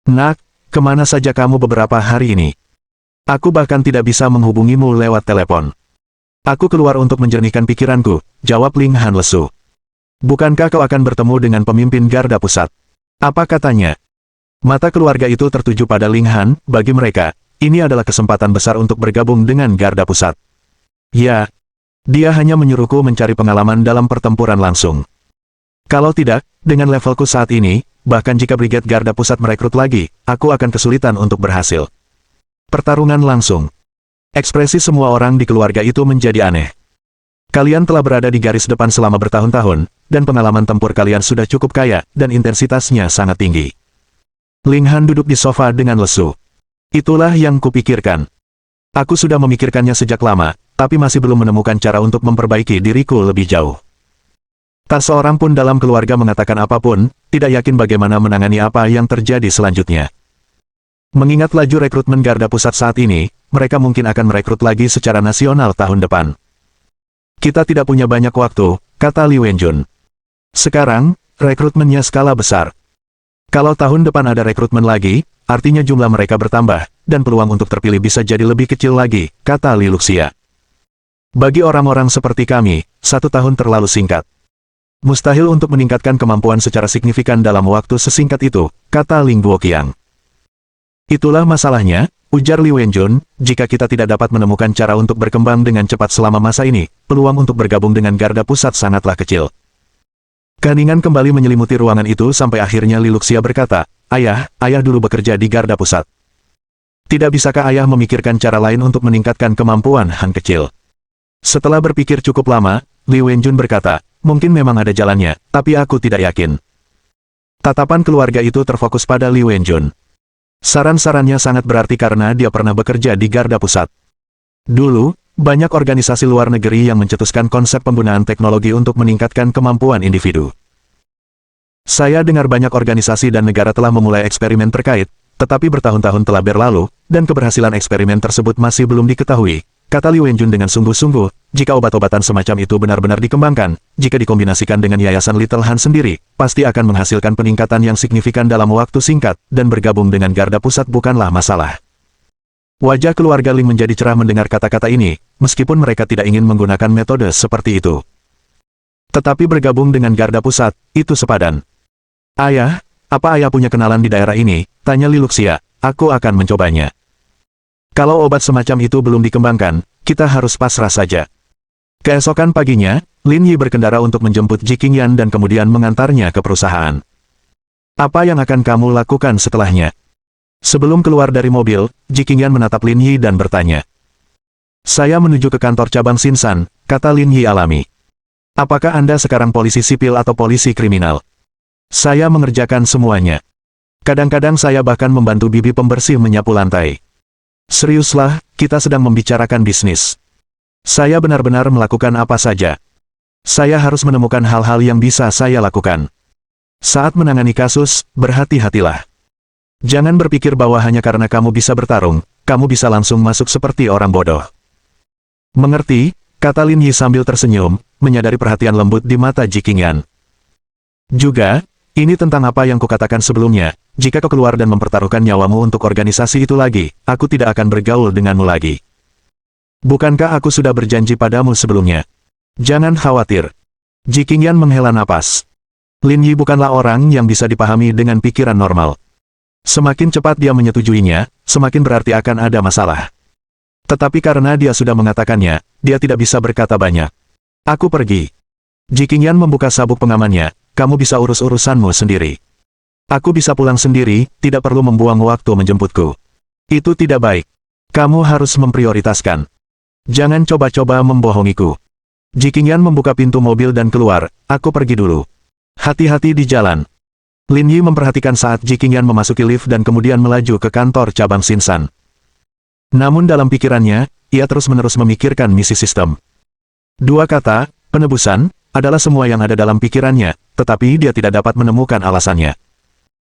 Nak, kemana saja kamu beberapa hari ini? Aku bahkan tidak bisa menghubungimu lewat telepon. Aku keluar untuk menjernihkan pikiranku, jawab Ling Han lesu. Bukankah kau akan bertemu dengan pemimpin Garda Pusat? Apa katanya? Mata keluarga itu tertuju pada Ling Han, bagi mereka, ini adalah kesempatan besar untuk bergabung dengan Garda Pusat. Ya, dia hanya menyuruhku mencari pengalaman dalam pertempuran langsung. Kalau tidak, dengan levelku saat ini, bahkan jika Brigade Garda Pusat merekrut lagi, aku akan kesulitan untuk berhasil. Pertarungan langsung. Ekspresi semua orang di keluarga itu menjadi aneh. Kalian telah berada di garis depan selama bertahun-tahun, dan pengalaman tempur kalian sudah cukup kaya, dan intensitasnya sangat tinggi. Ling Han duduk di sofa dengan lesu. Itulah yang kupikirkan. Aku sudah memikirkannya sejak lama, tapi masih belum menemukan cara untuk memperbaiki diriku lebih jauh. Tak seorang pun dalam keluarga mengatakan apapun, tidak yakin bagaimana menangani apa yang terjadi selanjutnya. Mengingat laju rekrutmen Garda Pusat saat ini, mereka mungkin akan merekrut lagi secara nasional tahun depan. Kita tidak punya banyak waktu, kata Li Wenjun. Sekarang, rekrutmennya skala besar. Kalau tahun depan ada rekrutmen lagi, artinya jumlah mereka bertambah, dan peluang untuk terpilih bisa jadi lebih kecil lagi, kata Li Luxia. Bagi orang-orang seperti kami, 1 tahun terlalu singkat. Mustahil untuk meningkatkan kemampuan secara signifikan dalam waktu sesingkat itu, kata Ling Guoqiang. Itulah masalahnya, ujar Li Wenjun, jika kita tidak dapat menemukan cara untuk berkembang dengan cepat selama masa ini, peluang untuk bergabung dengan Garda Pusat sangatlah kecil. Keheningan kembali menyelimuti ruangan itu sampai akhirnya Li Luxia berkata, ayah dulu bekerja di Garda Pusat. Tidak bisakah ayah memikirkan cara lain untuk meningkatkan kemampuan Han kecil? Setelah berpikir cukup lama, Li Wenjun berkata, mungkin memang ada jalannya, tapi aku tidak yakin. Tatapan keluarga itu terfokus pada Li Wenjun. Saran-sarannya sangat berarti karena dia pernah bekerja di Garda Pusat. Dulu, banyak organisasi luar negeri yang mencetuskan konsep penggunaan teknologi untuk meningkatkan kemampuan individu. Saya dengar banyak organisasi dan negara telah memulai eksperimen terkait, tetapi bertahun-tahun telah berlalu, dan keberhasilan eksperimen tersebut masih belum diketahui, kata Li Wenjun dengan sungguh-sungguh. Jika obat-obatan semacam itu benar-benar dikembangkan, jika dikombinasikan dengan Yayasan Little Han sendiri, pasti akan menghasilkan peningkatan yang signifikan dalam waktu singkat, dan bergabung dengan Garda Pusat bukanlah masalah. Wajah keluarga Ling menjadi cerah mendengar kata-kata ini, meskipun mereka tidak ingin menggunakan metode seperti itu. Tetapi bergabung dengan garda pusat, itu sepadan. Ayah, apa ayah punya kenalan di daerah ini? Tanya Li Luxia, aku akan mencobanya. Kalau obat semacam itu belum dikembangkan, kita harus pasrah saja. Keesokan paginya, Lin Yi berkendara untuk menjemput Ji Qingyan dan kemudian mengantarnya ke perusahaan. Apa yang akan kamu lakukan setelahnya? Sebelum keluar dari mobil, Ji Qingyan menatap Lin Yi dan bertanya. Saya menuju ke kantor cabang Xinsan, kata Lin Yi alami. Apakah Anda sekarang polisi sipil atau polisi kriminal? Saya mengerjakan semuanya. Kadang-kadang saya bahkan membantu bibi pembersih menyapu lantai. Seriuslah, kita sedang membicarakan bisnis. Saya benar-benar melakukan apa saja. Saya harus menemukan hal-hal yang bisa saya lakukan. Saat menangani kasus, berhati-hatilah. Jangan berpikir bahwa hanya karena kamu bisa bertarung, kamu bisa langsung masuk seperti orang bodoh. Mengerti, kata Lin Yi sambil tersenyum, menyadari perhatian lembut di mata Ji Qingyan. Juga, ini tentang apa yang kukatakan sebelumnya, jika kau keluar dan mempertaruhkan nyawamu untuk organisasi itu lagi, aku tidak akan bergaul denganmu lagi. Bukankah aku sudah berjanji padamu sebelumnya? Jangan khawatir. Ji Qingyan menghela napas. Lin Yi bukanlah orang yang bisa dipahami dengan pikiran normal. Semakin cepat dia menyetujuinya, semakin berarti akan ada masalah. Tetapi karena dia sudah mengatakannya, dia tidak bisa berkata banyak. Aku pergi. Ji Qingyan membuka sabuk pengamannya, kamu bisa urus urusanmu sendiri. Aku bisa pulang sendiri, tidak perlu membuang waktu menjemputku. Itu tidak baik. Kamu harus memprioritaskan. Jangan coba-coba membohongiku. Ji Qingyan membuka pintu mobil dan keluar, aku pergi dulu. Hati-hati di jalan. Lin Yi memperhatikan saat Ji Qingyan memasuki lift dan kemudian melaju ke kantor cabang Xinsan. Namun dalam pikirannya, ia terus-menerus memikirkan misi sistem. Dua kata, penebusan, adalah semua yang ada dalam pikirannya, tetapi dia tidak dapat menemukan alasannya.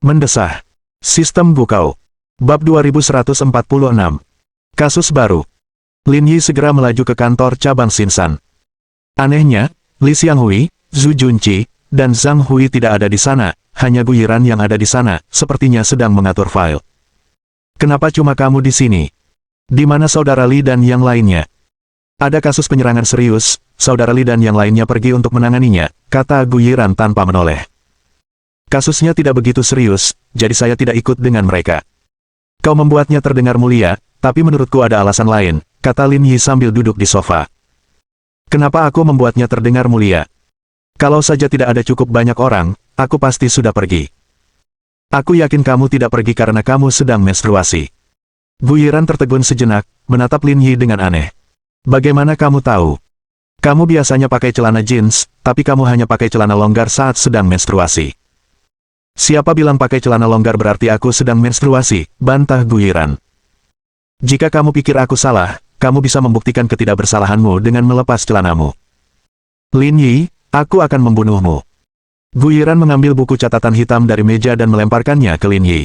Mendesah. Sistem Bukau. Bab 2146. Kasus baru. Lin Yi segera melaju ke kantor cabang Xinsan. Anehnya, Li Xianghui, Zhu Junqi, dan Zhang Hui tidak ada di sana, hanya Gu Yiran yang ada di sana, sepertinya sedang mengatur file. Kenapa cuma kamu di sini? Di mana saudara Li dan yang lainnya? Ada kasus penyerangan serius, saudara Li dan yang lainnya pergi untuk menanganinya, kata Gu Yiran tanpa menoleh. Kasusnya tidak begitu serius, jadi saya tidak ikut dengan mereka. Kau membuatnya terdengar mulia, tapi menurutku ada alasan lain, kata Lin Yi sambil duduk di sofa. Kenapa aku membuatnya terdengar mulia? Kalau saja tidak ada cukup banyak orang, aku pasti sudah pergi. Aku yakin kamu tidak pergi karena kamu sedang menstruasi. Gu Yiran tertegun sejenak, menatap Lin Yi dengan aneh. Bagaimana kamu tahu? Kamu biasanya pakai celana jeans, tapi kamu hanya pakai celana longgar saat sedang menstruasi. Siapa bilang pakai celana longgar berarti aku sedang menstruasi, bantah Gu Yiran. Jika kamu pikir aku salah, kamu bisa membuktikan ketidakbersalahanmu dengan melepas celanamu. Lin Yi, aku akan membunuhmu. Gu Yiran mengambil buku catatan hitam dari meja dan melemparkannya ke Lin Yi.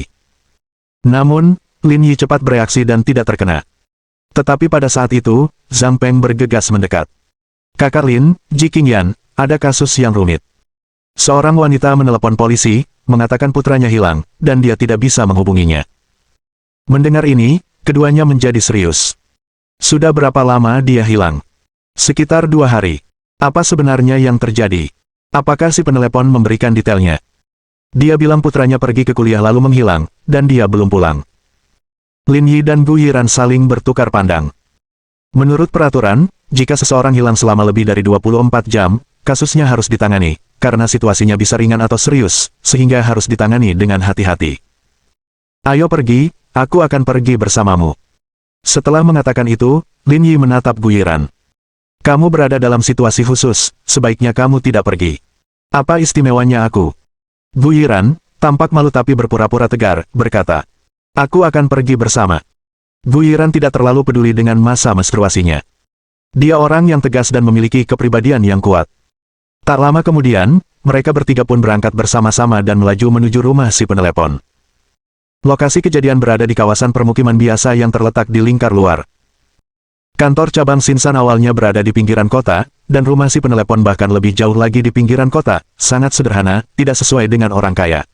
Namun, Lin Yi cepat bereaksi dan tidak terkena. Tetapi pada saat itu, Zhang Peng bergegas mendekat. Kakak Lin, Ji Qingyan, ada kasus yang rumit. Seorang wanita menelepon polisi, mengatakan putranya hilang, dan dia tidak bisa menghubunginya. Mendengar ini, keduanya menjadi serius. Sudah berapa lama dia hilang? Sekitar 2 hari. Apa sebenarnya yang terjadi? Apakah si penelepon memberikan detailnya? Dia bilang putranya pergi ke kuliah lalu menghilang, dan dia belum pulang. Lin Yi dan Gu Yiran saling bertukar pandang. Menurut peraturan, jika seseorang hilang selama lebih dari 24 jam, kasusnya harus ditangani, karena situasinya bisa ringan atau serius, sehingga harus ditangani dengan hati-hati. Ayo pergi, aku akan pergi bersamamu. Setelah mengatakan itu, Lin Yi menatap Gu Yiran. Kamu berada dalam situasi khusus, sebaiknya kamu tidak pergi. Apa istimewanya aku? Gu Yiran, tampak malu tapi berpura-pura tegar, berkata. Aku akan pergi bersama. Gu Yiran tidak terlalu peduli dengan masa menstruasinya. Dia orang yang tegas dan memiliki kepribadian yang kuat. Tak lama kemudian, mereka bertiga pun berangkat bersama-sama dan melaju menuju rumah si penelepon. Lokasi kejadian berada di kawasan permukiman biasa yang terletak di lingkar luar. Kantor cabang Xinsan awalnya berada di pinggiran kota, dan rumah si penelepon bahkan lebih jauh lagi di pinggiran kota, sangat sederhana, tidak sesuai dengan orang kaya.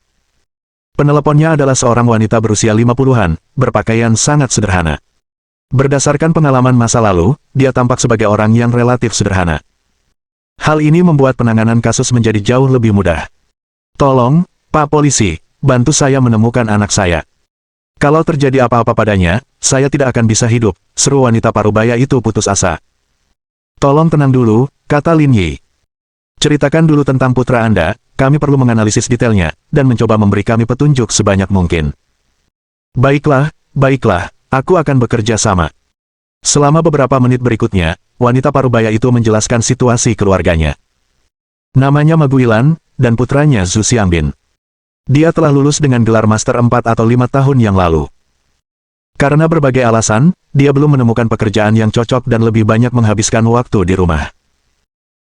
Peneleponnya adalah seorang wanita berusia 50-an, berpakaian sangat sederhana. Berdasarkan pengalaman masa lalu, dia tampak sebagai orang yang relatif sederhana. Hal ini membuat penanganan kasus menjadi jauh lebih mudah. Tolong, Pak Polisi, bantu saya menemukan anak saya. Kalau terjadi apa-apa padanya, saya tidak akan bisa hidup, seru wanita parubaya itu putus asa. Tolong tenang dulu, kata Lin Yi. Ceritakan dulu tentang putra Anda, kami perlu menganalisis detailnya, dan mencoba memberi kami petunjuk sebanyak mungkin. Baiklah, baiklah, aku akan bekerja sama. Selama beberapa menit berikutnya, wanita parubaya itu menjelaskan situasi keluarganya. Namanya Ma Guilan, dan putranya Zhu Xiangbin. Dia telah lulus dengan gelar Master 4 atau 5 tahun yang lalu. Karena berbagai alasan, dia belum menemukan pekerjaan yang cocok dan lebih banyak menghabiskan waktu di rumah.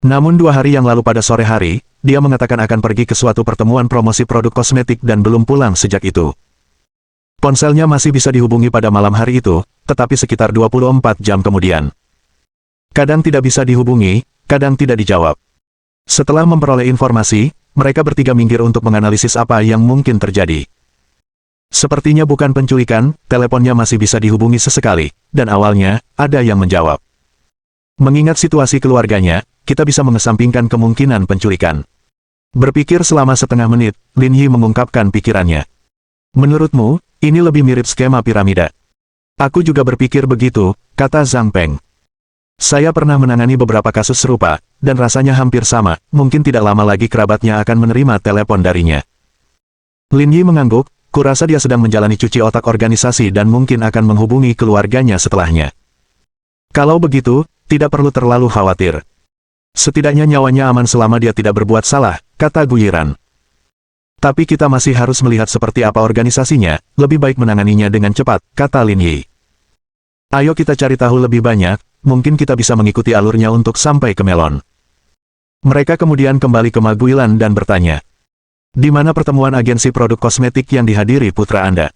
Namun 2 hari yang lalu pada sore hari, dia mengatakan akan pergi ke suatu pertemuan promosi produk kosmetik dan belum pulang sejak itu. Ponselnya masih bisa dihubungi pada malam hari itu, tetapi sekitar 24 jam kemudian. Kadang tidak bisa dihubungi, kadang tidak dijawab. Setelah memperoleh informasi, mereka bertiga minggir untuk menganalisis apa yang mungkin terjadi. Sepertinya bukan penculikan, teleponnya masih bisa dihubungi sesekali, dan awalnya, ada yang menjawab. Mengingat situasi keluarganya, kita bisa mengesampingkan kemungkinan penculikan. Berpikir selama setengah menit, Lin Yi mengungkapkan pikirannya. Menurutmu, ini lebih mirip skema piramida. Aku juga berpikir begitu, kata Zhang Peng. Saya pernah menangani beberapa kasus serupa, dan rasanya hampir sama, mungkin tidak lama lagi kerabatnya akan menerima telepon darinya. Lin Yi mengangguk, kurasa dia sedang menjalani cuci otak organisasi dan mungkin akan menghubungi keluarganya setelahnya. Kalau begitu, tidak perlu terlalu khawatir. Setidaknya nyawanya aman selama dia tidak berbuat salah, kata Guyiran. Tapi kita masih harus melihat seperti apa organisasinya, lebih baik menanganinya dengan cepat, kata Lin Yi. Ayo kita cari tahu lebih banyak, mungkin kita bisa mengikuti alurnya untuk sampai ke Melon. Mereka kemudian kembali ke Ma Guilan dan bertanya. Di mana pertemuan agensi produk kosmetik yang dihadiri putra Anda?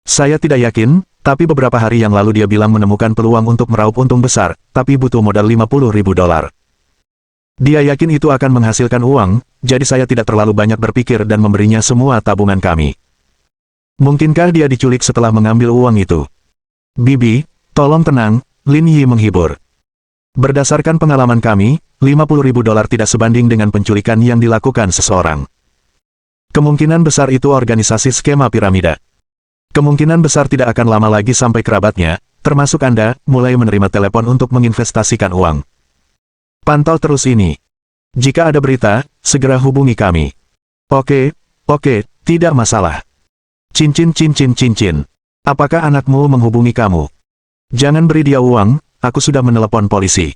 Saya tidak yakin, tapi beberapa hari yang lalu dia bilang menemukan peluang untuk meraup untung besar, tapi butuh modal $50.000. Dia yakin itu akan menghasilkan uang, jadi saya tidak terlalu banyak berpikir dan memberinya semua tabungan kami. Mungkinkah dia diculik setelah mengambil uang itu? Bibi, tolong tenang, Lin Yi menghibur. Berdasarkan pengalaman kami, $50.000 tidak sebanding dengan penculikan yang dilakukan seseorang. Kemungkinan besar itu organisasi skema piramida. Kemungkinan besar tidak akan lama lagi sampai kerabatnya, termasuk Anda, mulai menerima telepon untuk menginvestasikan uang. Pantau terus ini. Jika ada berita, segera hubungi kami. Oke, tidak masalah. Cincin. Apakah anakmu menghubungi kamu? Jangan beri dia uang, aku sudah menelepon polisi.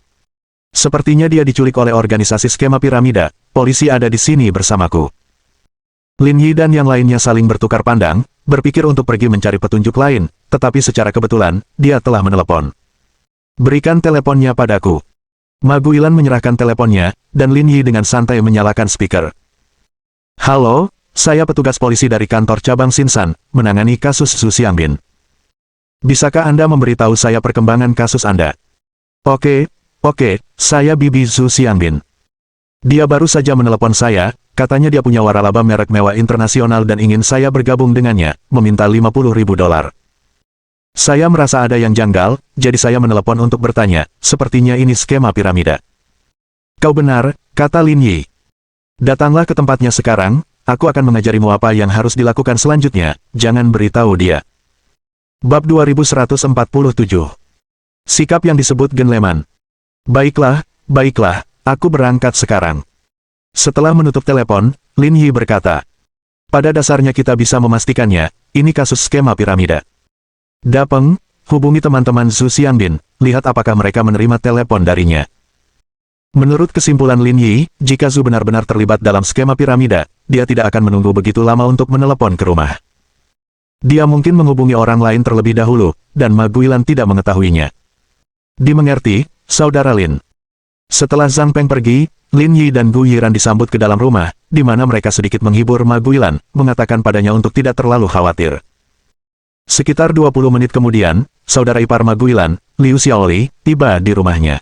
Sepertinya dia diculik oleh organisasi skema piramida, polisi ada di sini bersamaku. Lin Yi dan yang lainnya saling bertukar pandang, berpikir untuk pergi mencari petunjuk lain, tetapi secara kebetulan, dia telah menelepon. Berikan teleponnya padaku. Ma Guilan menyerahkan teleponnya, dan Lin Yi dengan santai menyalakan speaker. Halo, saya petugas polisi dari kantor cabang Xinsan, menangani kasus Zhu Xiangbin. Bisakah Anda memberitahu saya perkembangan kasus Anda? Oke, saya Bibi Zhu Xiangbin. Dia baru saja menelepon saya, katanya dia punya waralaba merek mewah internasional dan ingin saya bergabung dengannya, meminta $50.000. Saya merasa ada yang janggal, jadi saya menelepon untuk bertanya, sepertinya ini skema piramida. Kau benar, kata Lin Yi. Datanglah ke tempatnya sekarang, aku akan mengajarimu apa yang harus dilakukan selanjutnya, jangan beritahu dia. Bab 2147. Sikap yang disebut gentleman. Baiklah, aku berangkat sekarang. Setelah menutup telepon, Lin Yi berkata, pada dasarnya kita bisa memastikannya, ini kasus skema piramida. Dapeng, hubungi teman-teman Zhu Xiangbin, lihat apakah mereka menerima telepon darinya. Menurut kesimpulan Lin Yi, jika Zhu benar-benar terlibat dalam skema piramida, dia tidak akan menunggu begitu lama untuk menelepon ke rumah. Dia mungkin menghubungi orang lain terlebih dahulu, dan Ma Guilan tidak mengetahuinya. Dimengerti, Saudara Lin. Setelah Zhang Peng pergi, Lin Yi dan Gu Yiran disambut ke dalam rumah, di mana mereka sedikit menghibur Ma Guilan, mengatakan padanya untuk tidak terlalu khawatir. Sekitar 20 menit kemudian, saudara ipar Ma Guilan, Liu Xiaoli, tiba di rumahnya.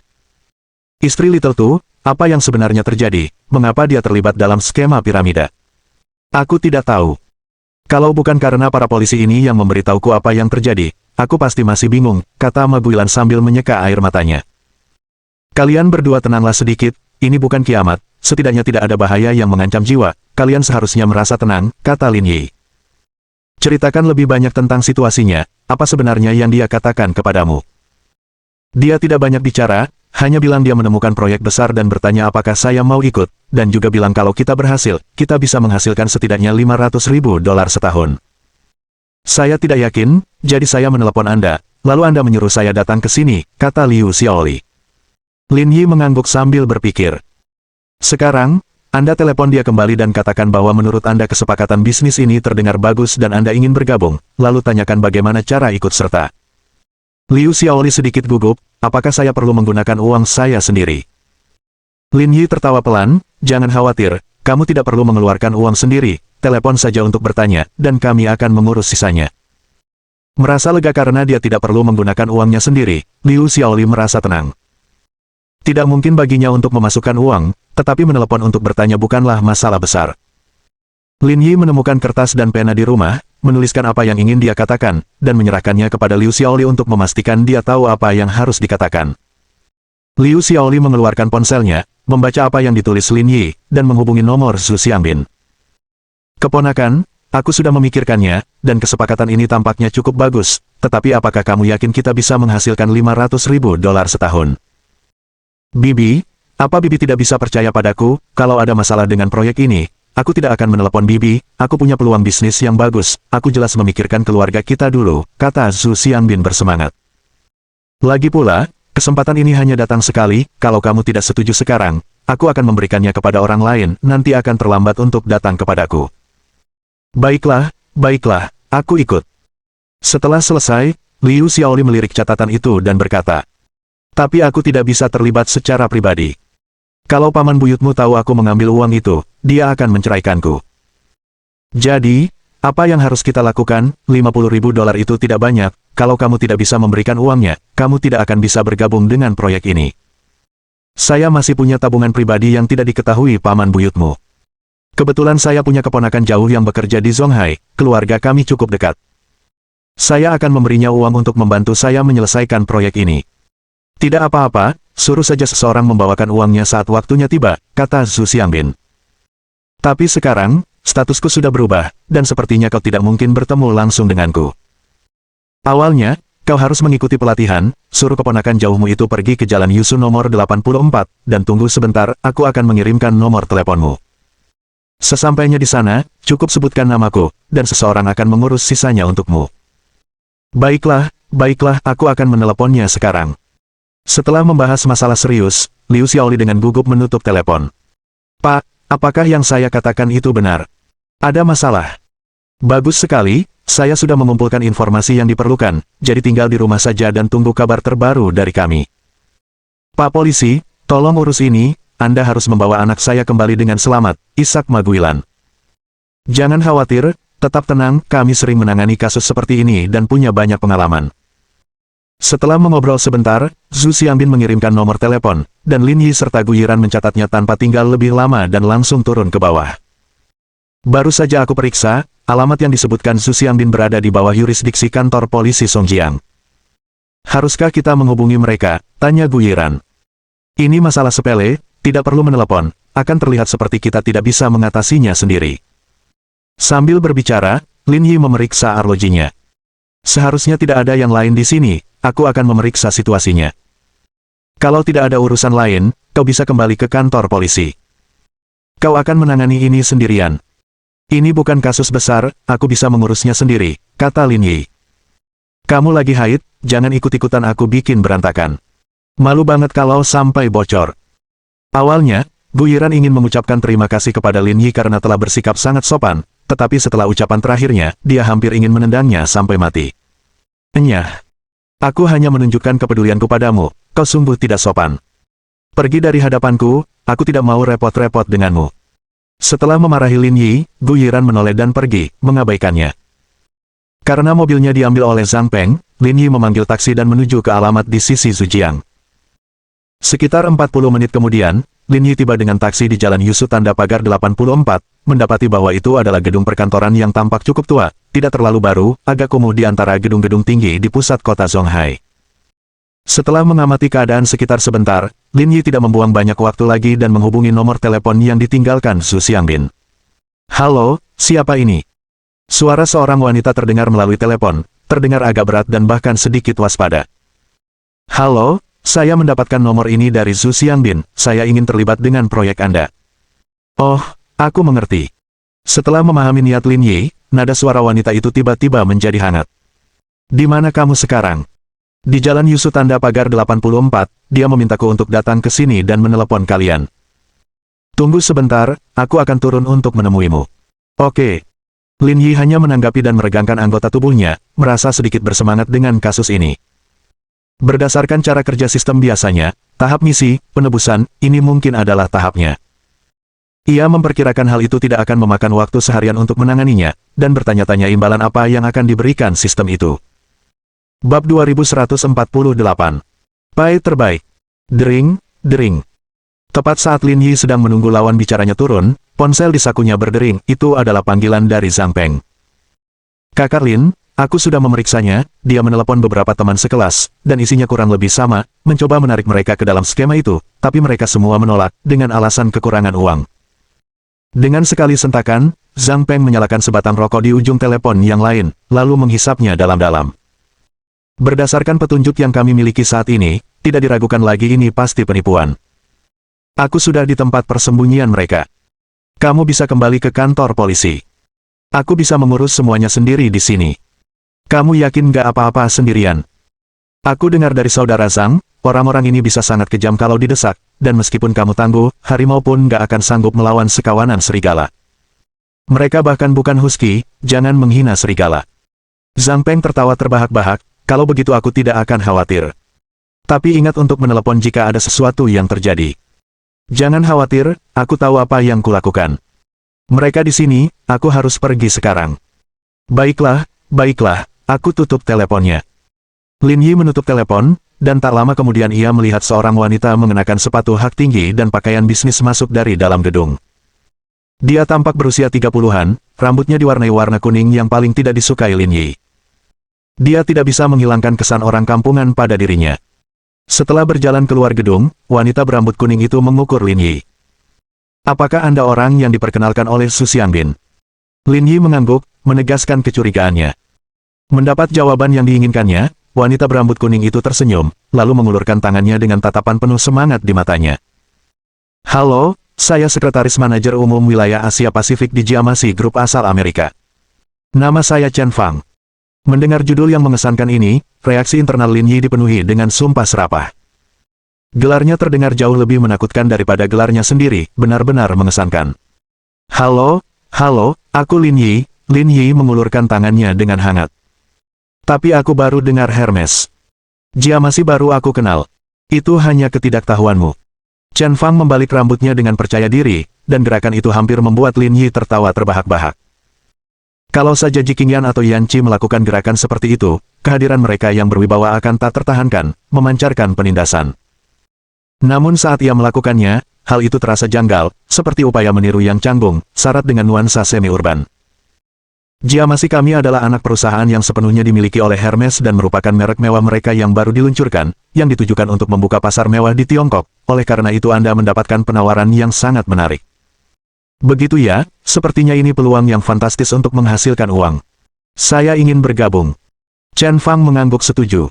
Istri Little Tu, apa yang sebenarnya terjadi, mengapa dia terlibat dalam skema piramida? Aku tidak tahu. Kalau bukan karena para polisi ini yang memberitahuku apa yang terjadi, aku pasti masih bingung, kata Ma Guilan sambil menyeka air matanya. Kalian berdua tenanglah sedikit, ini bukan kiamat, setidaknya tidak ada bahaya yang mengancam jiwa, kalian seharusnya merasa tenang, kata Lin Yi. Ceritakan lebih banyak tentang situasinya, apa sebenarnya yang dia katakan kepadamu? Dia tidak banyak bicara, hanya bilang dia menemukan proyek besar dan bertanya apakah saya mau ikut, dan juga bilang kalau kita berhasil, kita bisa menghasilkan setidaknya $500.000 setahun. Saya tidak yakin, jadi saya menelepon Anda, lalu Anda menyuruh saya datang ke sini, kata Liu Xiaoli. Lin Yi mengangguk sambil berpikir. Sekarang, Anda telepon dia kembali dan katakan bahwa menurut Anda kesepakatan bisnis ini terdengar bagus dan Anda ingin bergabung, lalu tanyakan bagaimana cara ikut serta. Liu Xiaoli sedikit gugup, apakah saya perlu menggunakan uang saya sendiri? Lin Yi tertawa pelan, jangan khawatir, kamu tidak perlu mengeluarkan uang sendiri, telepon saja untuk bertanya, dan kami akan mengurus sisanya. Merasa lega karena dia tidak perlu menggunakan uangnya sendiri, Liu Xiaoli merasa tenang. Tidak mungkin baginya untuk memasukkan uang, tetapi menelepon untuk bertanya bukanlah masalah besar. Lin Yi menemukan kertas dan pena di rumah, menuliskan apa yang ingin dia katakan, dan menyerahkannya kepada Liu Xiaoli untuk memastikan dia tahu apa yang harus dikatakan. Liu Xiaoli mengeluarkan ponselnya, membaca apa yang ditulis Lin Yi, dan menghubungi nomor Zhu Xiangbin. Keponakan, aku sudah memikirkannya, dan kesepakatan ini tampaknya cukup bagus, tetapi apakah kamu yakin kita bisa menghasilkan $500.000 setahun? Bibi, apa Bibi tidak bisa percaya padaku, kalau ada masalah dengan proyek ini? Aku tidak akan menelepon Bibi, aku punya peluang bisnis yang bagus, aku jelas memikirkan keluarga kita dulu, kata Zhu Xiangbin bersemangat. Lagi pula, kesempatan ini hanya datang sekali, kalau kamu tidak setuju sekarang, aku akan memberikannya kepada orang lain, nanti akan terlambat untuk datang kepadaku. Baiklah, baiklah, aku ikut. Setelah selesai, Liu Xiaoli melirik catatan itu dan berkata, tapi aku tidak bisa terlibat secara pribadi. Kalau paman buyutmu tahu aku mengambil uang itu, dia akan menceraikanku. Jadi, apa yang harus kita lakukan? $50.000 itu tidak banyak, kalau kamu tidak bisa memberikan uangnya, kamu tidak akan bisa bergabung dengan proyek ini. Saya masih punya tabungan pribadi yang tidak diketahui paman buyutmu. Kebetulan saya punya keponakan jauh yang bekerja di Zonghai, keluarga kami cukup dekat. Saya akan memberinya uang untuk membantu saya menyelesaikan proyek ini. Tidak apa-apa, suruh saja seseorang membawakan uangnya saat waktunya tiba, kata Zhu Xiangbin. Tapi sekarang, statusku sudah berubah, dan sepertinya kau tidak mungkin bertemu langsung denganku. Awalnya, kau harus mengikuti pelatihan, suruh keponakan jauhmu itu pergi ke Jalan Yusu nomor 84, dan tunggu sebentar, aku akan mengirimkan nomor teleponmu. Sesampainya di sana, cukup sebutkan namaku, dan seseorang akan mengurus sisanya untukmu. Baiklah, baiklah, aku akan meneleponnya sekarang. Setelah membahas masalah serius, Liu Xiaoli dengan gugup menutup telepon. Pak, apakah yang saya katakan itu benar? Ada masalah? Bagus sekali, saya sudah mengumpulkan informasi yang diperlukan, jadi tinggal di rumah saja dan tunggu kabar terbaru dari kami. Pak Polisi, tolong urus ini, Anda harus membawa anak saya kembali dengan selamat, Ishak Ma Guilan. Jangan khawatir, tetap tenang, kami sering menangani kasus seperti ini dan punya banyak pengalaman. Setelah mengobrol sebentar, Zhu Xiangbin mengirimkan nomor telepon, dan Lin Yi serta Guyiran mencatatnya tanpa tinggal lebih lama dan langsung turun ke bawah. Baru saja aku periksa, alamat yang disebutkan Zhu Xiangbin berada di bawah yurisdiksi kantor polisi Songjiang. Haruskah kita menghubungi mereka? Tanya Guyiran. Ini masalah sepele, tidak perlu menelepon, akan terlihat seperti kita tidak bisa mengatasinya sendiri. Sambil berbicara, Lin Yi memeriksa arlojinya. Seharusnya tidak ada yang lain di sini. Aku akan memeriksa situasinya. Kalau tidak ada urusan lain, kau bisa kembali ke kantor polisi. Kau akan menangani ini sendirian. Ini bukan kasus besar, aku bisa mengurusnya sendiri, kata Lin Yi. Kamu lagi haid, jangan ikut-ikutan aku bikin berantakan. Malu banget kalau sampai bocor. Awalnya, Guyiran ingin mengucapkan terima kasih kepada Lin Yi karena telah bersikap sangat sopan, tetapi setelah ucapan terakhirnya, dia hampir ingin menendangnya sampai mati. Enyah. Aku hanya menunjukkan kepedulianku padamu, kau sungguh tidak sopan. Pergi dari hadapanku, aku tidak mau repot-repot denganmu. Setelah memarahi Lin Yi, Guyiran menoleh dan pergi, mengabaikannya. Karena mobilnya diambil oleh Zhang Peng, Lin Yi memanggil taksi dan menuju ke alamat di sisi Zhujiang. Sekitar 40 menit kemudian, Lin Yi tiba dengan taksi di Jalan Yusu Tanda Pagar 84, mendapati bahwa itu adalah gedung perkantoran yang tampak cukup tua, tidak terlalu baru, agak kumuh di antara gedung-gedung tinggi di pusat kota Zonghai. Setelah mengamati keadaan sekitar sebentar, Lin Yi tidak membuang banyak waktu lagi dan menghubungi nomor telepon yang ditinggalkan Su Xiangbin. Halo, siapa ini? Suara seorang wanita terdengar melalui telepon, terdengar agak berat dan bahkan sedikit waspada. Halo, saya mendapatkan nomor ini dari Su Xiangbin, saya ingin terlibat dengan proyek Anda. Oh, aku mengerti. Setelah memahami niat Lin Yi, nada suara wanita itu tiba-tiba menjadi hangat. Di mana kamu sekarang? Di Jalan Yusu Tanda Pagar 84, dia memintaku untuk datang ke sini dan menelepon kalian. Tunggu sebentar, aku akan turun untuk menemuimu. Oke. Lin Yi hanya menanggapi dan meregangkan anggota tubuhnya, merasa sedikit bersemangat dengan kasus ini. Berdasarkan cara kerja sistem biasanya, tahap misi, penebusan, ini mungkin adalah tahapnya. Ia memperkirakan hal itu tidak akan memakan waktu seharian untuk menanganinya, dan bertanya-tanya imbalan apa yang akan diberikan sistem itu. Bab 2148. Pai terbaik. Dering, dering. Tepat saat Lin Yi sedang menunggu lawan bicaranya turun, ponsel di sakunya berdering, itu adalah panggilan dari Zhang Peng. Kakak Lin, aku sudah memeriksanya, dia menelepon beberapa teman sekelas, dan isinya kurang lebih sama, mencoba menarik mereka ke dalam skema itu, tapi mereka semua menolak, dengan alasan kekurangan uang. Dengan sekali sentakan, Zhang Peng menyalakan sebatang rokok di ujung telepon yang lain, lalu menghisapnya dalam-dalam. Berdasarkan petunjuk yang kami miliki saat ini, tidak diragukan lagi ini pasti penipuan. Aku sudah di tempat persembunyian mereka. Kamu bisa kembali ke kantor polisi. Aku bisa mengurus semuanya sendiri di sini. Kamu yakin gak apa-apa sendirian? Aku dengar dari saudara Zhang, orang-orang ini bisa sangat kejam kalau didesak, dan meskipun kamu tangguh, harimau pun gak akan sanggup melawan sekawanan serigala. Mereka bahkan bukan husky, jangan menghina serigala. Zhang Peng tertawa terbahak-bahak. Kalau begitu aku tidak akan khawatir. Tapi ingat untuk menelepon jika ada sesuatu yang terjadi. Jangan khawatir, aku tahu apa yang kulakukan. Mereka di sini, aku harus pergi sekarang. Baiklah, baiklah, aku tutup teleponnya. Lin Yi menutup telepon, dan tak lama kemudian ia melihat seorang wanita mengenakan sepatu hak tinggi dan pakaian bisnis masuk dari dalam gedung. Dia tampak berusia 30-an, rambutnya diwarnai warna kuning yang paling tidak disukai Lin Yi. Dia tidak bisa menghilangkan kesan orang kampungan pada dirinya. Setelah berjalan keluar gedung, wanita berambut kuning itu mengukur Lin Yi. Apakah Anda orang yang diperkenalkan oleh Su Xiangbin? Lin Yi mengangguk, menegaskan kecurigaannya. Mendapat jawaban yang diinginkannya, wanita berambut kuning itu tersenyum, lalu mengulurkan tangannya dengan tatapan penuh semangat di matanya. Halo, saya Sekretaris Manajer Umum Wilayah Asia Pasifik di Jiamaxi Group asal Amerika. Nama saya Chen Fang. Mendengar judul yang mengesankan ini, reaksi internal Lin Yi dipenuhi dengan sumpah serapah. Gelarnya terdengar jauh lebih menakutkan daripada gelarnya sendiri, benar-benar mengesankan. Halo, aku Lin Yi. Lin Yi mengulurkan tangannya dengan hangat. Tapi aku baru dengar Hermes. Jiamaxi baru aku kenal. Itu hanya ketidaktahuanmu. Chen Fang membalik rambutnya dengan percaya diri, dan gerakan itu hampir membuat Lin Yi tertawa terbahak-bahak. Kalau saja Ji Qingyan atau Yan Qi melakukan gerakan seperti itu, kehadiran mereka yang berwibawa akan tak tertahankan, memancarkan penindasan. Namun saat ia melakukannya, hal itu terasa janggal, seperti upaya meniru yang canggung, syarat dengan nuansa semi-urban. Jiamaxi kami adalah anak perusahaan yang sepenuhnya dimiliki oleh Hermes dan merupakan merek mewah mereka yang baru diluncurkan, yang ditujukan untuk membuka pasar mewah di Tiongkok, oleh karena itu Anda mendapatkan penawaran yang sangat menarik. Begitu ya, sepertinya ini peluang yang fantastis untuk menghasilkan uang. Saya ingin bergabung. Chen Fang mengangguk setuju.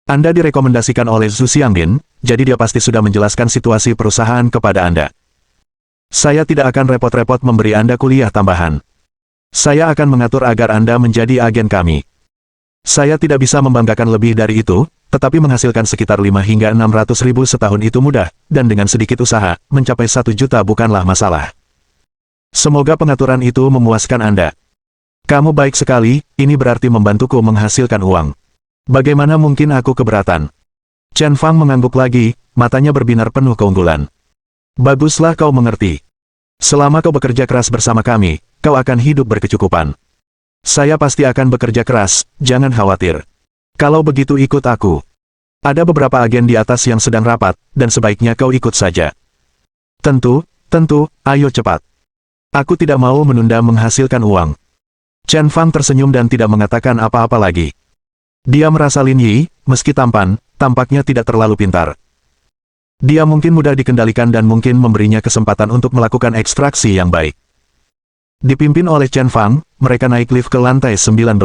Anda direkomendasikan oleh Su Xiangbin, jadi dia pasti sudah menjelaskan situasi perusahaan kepada Anda. Saya tidak akan repot-repot memberi Anda kuliah tambahan. Saya akan mengatur agar Anda menjadi agen kami. Saya tidak bisa membanggakan lebih dari itu, tetapi menghasilkan sekitar 5 hingga 600 ribu setahun itu mudah, dan dengan sedikit usaha, mencapai 1 juta bukanlah masalah. Semoga pengaturan itu memuaskan Anda. Kamu baik sekali, ini berarti membantuku menghasilkan uang. Bagaimana mungkin aku keberatan? Chen Fang mengangguk lagi, matanya berbinar penuh keunggulan. Baguslah kau mengerti. Selama kau bekerja keras bersama kami, kau akan hidup berkecukupan. Saya pasti akan bekerja keras, jangan khawatir. Kalau begitu ikut aku. Ada beberapa agen di atas yang sedang rapat, dan sebaiknya kau ikut saja. Tentu, ayo cepat. Aku tidak mau menunda menghasilkan uang. Chen Fang tersenyum dan tidak mengatakan apa-apa lagi. Dia merasa Lin Yi, meski tampan, tampaknya tidak terlalu pintar. Dia mungkin mudah dikendalikan dan mungkin memberinya kesempatan untuk melakukan ekstraksi yang baik. Dipimpin oleh Chen Fang, mereka naik lift ke lantai 19.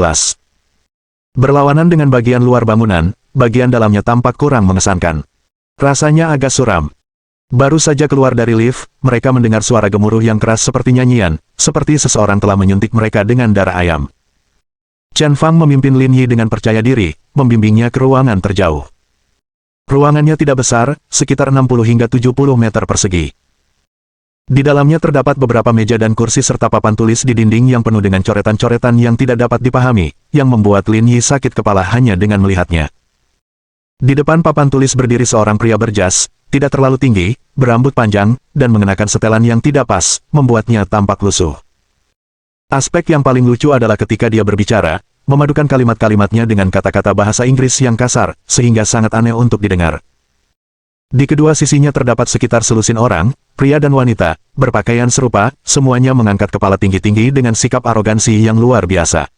Berlawanan dengan bagian luar bangunan, bagian dalamnya tampak kurang mengesankan. Rasanya agak suram. Baru saja keluar dari lift, mereka mendengar suara gemuruh yang keras seperti nyanyian, seperti seseorang telah menyuntik mereka dengan darah ayam. Chen Fang memimpin Lin Yi dengan percaya diri, membimbingnya ke ruangan terjauh. Ruangannya tidak besar, sekitar 60 hingga 70 meter persegi. Di dalamnya terdapat beberapa meja dan kursi serta papan tulis di dinding yang penuh dengan coretan-coretan yang tidak dapat dipahami, yang membuat Lin Yi sakit kepala hanya dengan melihatnya. Di depan papan tulis berdiri seorang pria berjas, tidak terlalu tinggi, berambut panjang, dan mengenakan setelan yang tidak pas, membuatnya tampak lusuh. Aspek yang paling lucu adalah ketika dia berbicara, memadukan kalimat-kalimatnya dengan kata-kata bahasa Inggris yang kasar, sehingga sangat aneh untuk didengar. Di kedua sisinya terdapat sekitar selusin orang, pria dan wanita, berpakaian serupa, semuanya mengangkat kepala tinggi-tinggi dengan sikap arogansi yang luar biasa.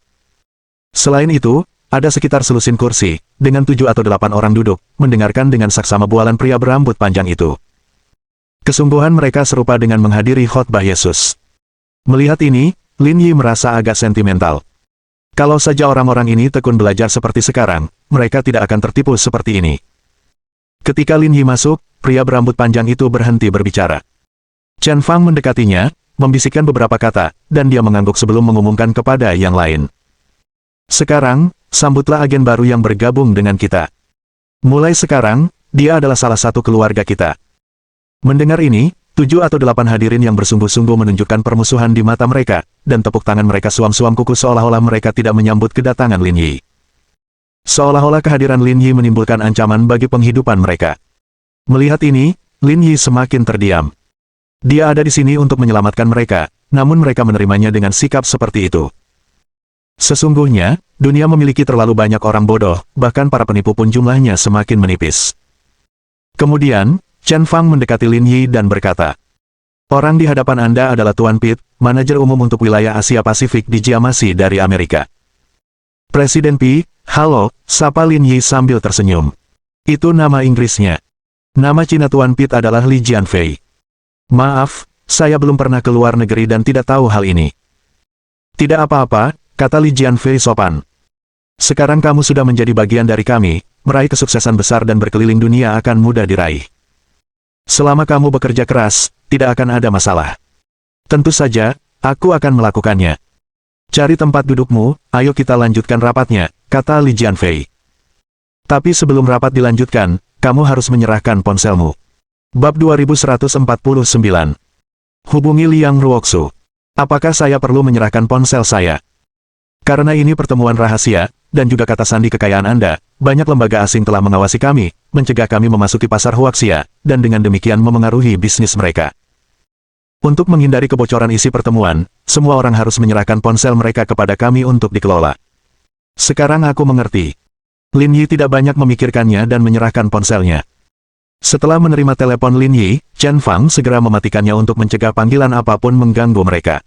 Selain itu, ada sekitar selusin kursi, dengan 7 atau 8 orang duduk, mendengarkan dengan saksama bualan pria berambut panjang itu. Kesungguhan mereka serupa dengan menghadiri khotbah Yesus. Melihat ini, Lin Yi merasa agak sentimental. Kalau saja orang-orang ini tekun belajar seperti sekarang, mereka tidak akan tertipu seperti ini. Ketika Lin Yi masuk, pria berambut panjang itu berhenti berbicara. Chen Fang mendekatinya, membisikkan beberapa kata, dan dia mengangguk sebelum mengumumkan kepada yang lain. Sekarang, sambutlah agen baru yang bergabung dengan kita. Mulai sekarang, dia adalah salah satu keluarga kita. Mendengar ini, 7 atau 8 hadirin yang bersungguh-sungguh menunjukkan permusuhan di mata mereka, dan tepuk tangan mereka suam-suam kuku seolah-olah mereka tidak menyambut kedatangan Lin Yi. Seolah-olah kehadiran Lin Yi menimbulkan ancaman bagi penghidupan mereka. Melihat ini, Lin Yi semakin terdiam. Dia ada di sini untuk menyelamatkan mereka, namun mereka menerimanya dengan sikap seperti itu. Sesungguhnya, dunia memiliki terlalu banyak orang bodoh, bahkan para penipu pun jumlahnya semakin menipis. Kemudian, Chen Fang mendekati Lin Yi dan berkata, "Orang di hadapan Anda adalah Tuan Pitt, manajer umum untuk wilayah Asia Pasifik di Jiamasi dari Amerika." Presiden Pi, halo, sapa Lin Yi sambil tersenyum. Itu nama Inggrisnya. Nama Cina Tuan Pitt adalah Li Jianfei. Maaf, saya belum pernah ke luar negeri dan tidak tahu hal ini. Tidak apa-apa, kata Li Jianfei sopan. Sekarang kamu sudah menjadi bagian dari kami, meraih kesuksesan besar dan berkeliling dunia akan mudah diraih. Selama kamu bekerja keras, tidak akan ada masalah. Tentu saja, aku akan melakukannya. Cari tempat dudukmu, ayo kita lanjutkan rapatnya, kata Li Jianfei. Tapi sebelum rapat dilanjutkan, kamu harus menyerahkan ponselmu. Bab 2149. Hubungi Liang Ruoxu. Apakah saya perlu menyerahkan ponsel saya? Karena ini pertemuan rahasia, dan juga kata sandi kekayaan Anda, banyak lembaga asing telah mengawasi kami, mencegah kami memasuki pasar Huaxia, dan dengan demikian memengaruhi bisnis mereka. Untuk menghindari kebocoran isi pertemuan, semua orang harus menyerahkan ponsel mereka kepada kami untuk dikelola. Sekarang aku mengerti. Lin Yi tidak banyak memikirkannya dan menyerahkan ponselnya. Setelah menerima telepon Lin Yi, Chen Fang segera mematikannya untuk mencegah panggilan apapun mengganggu mereka.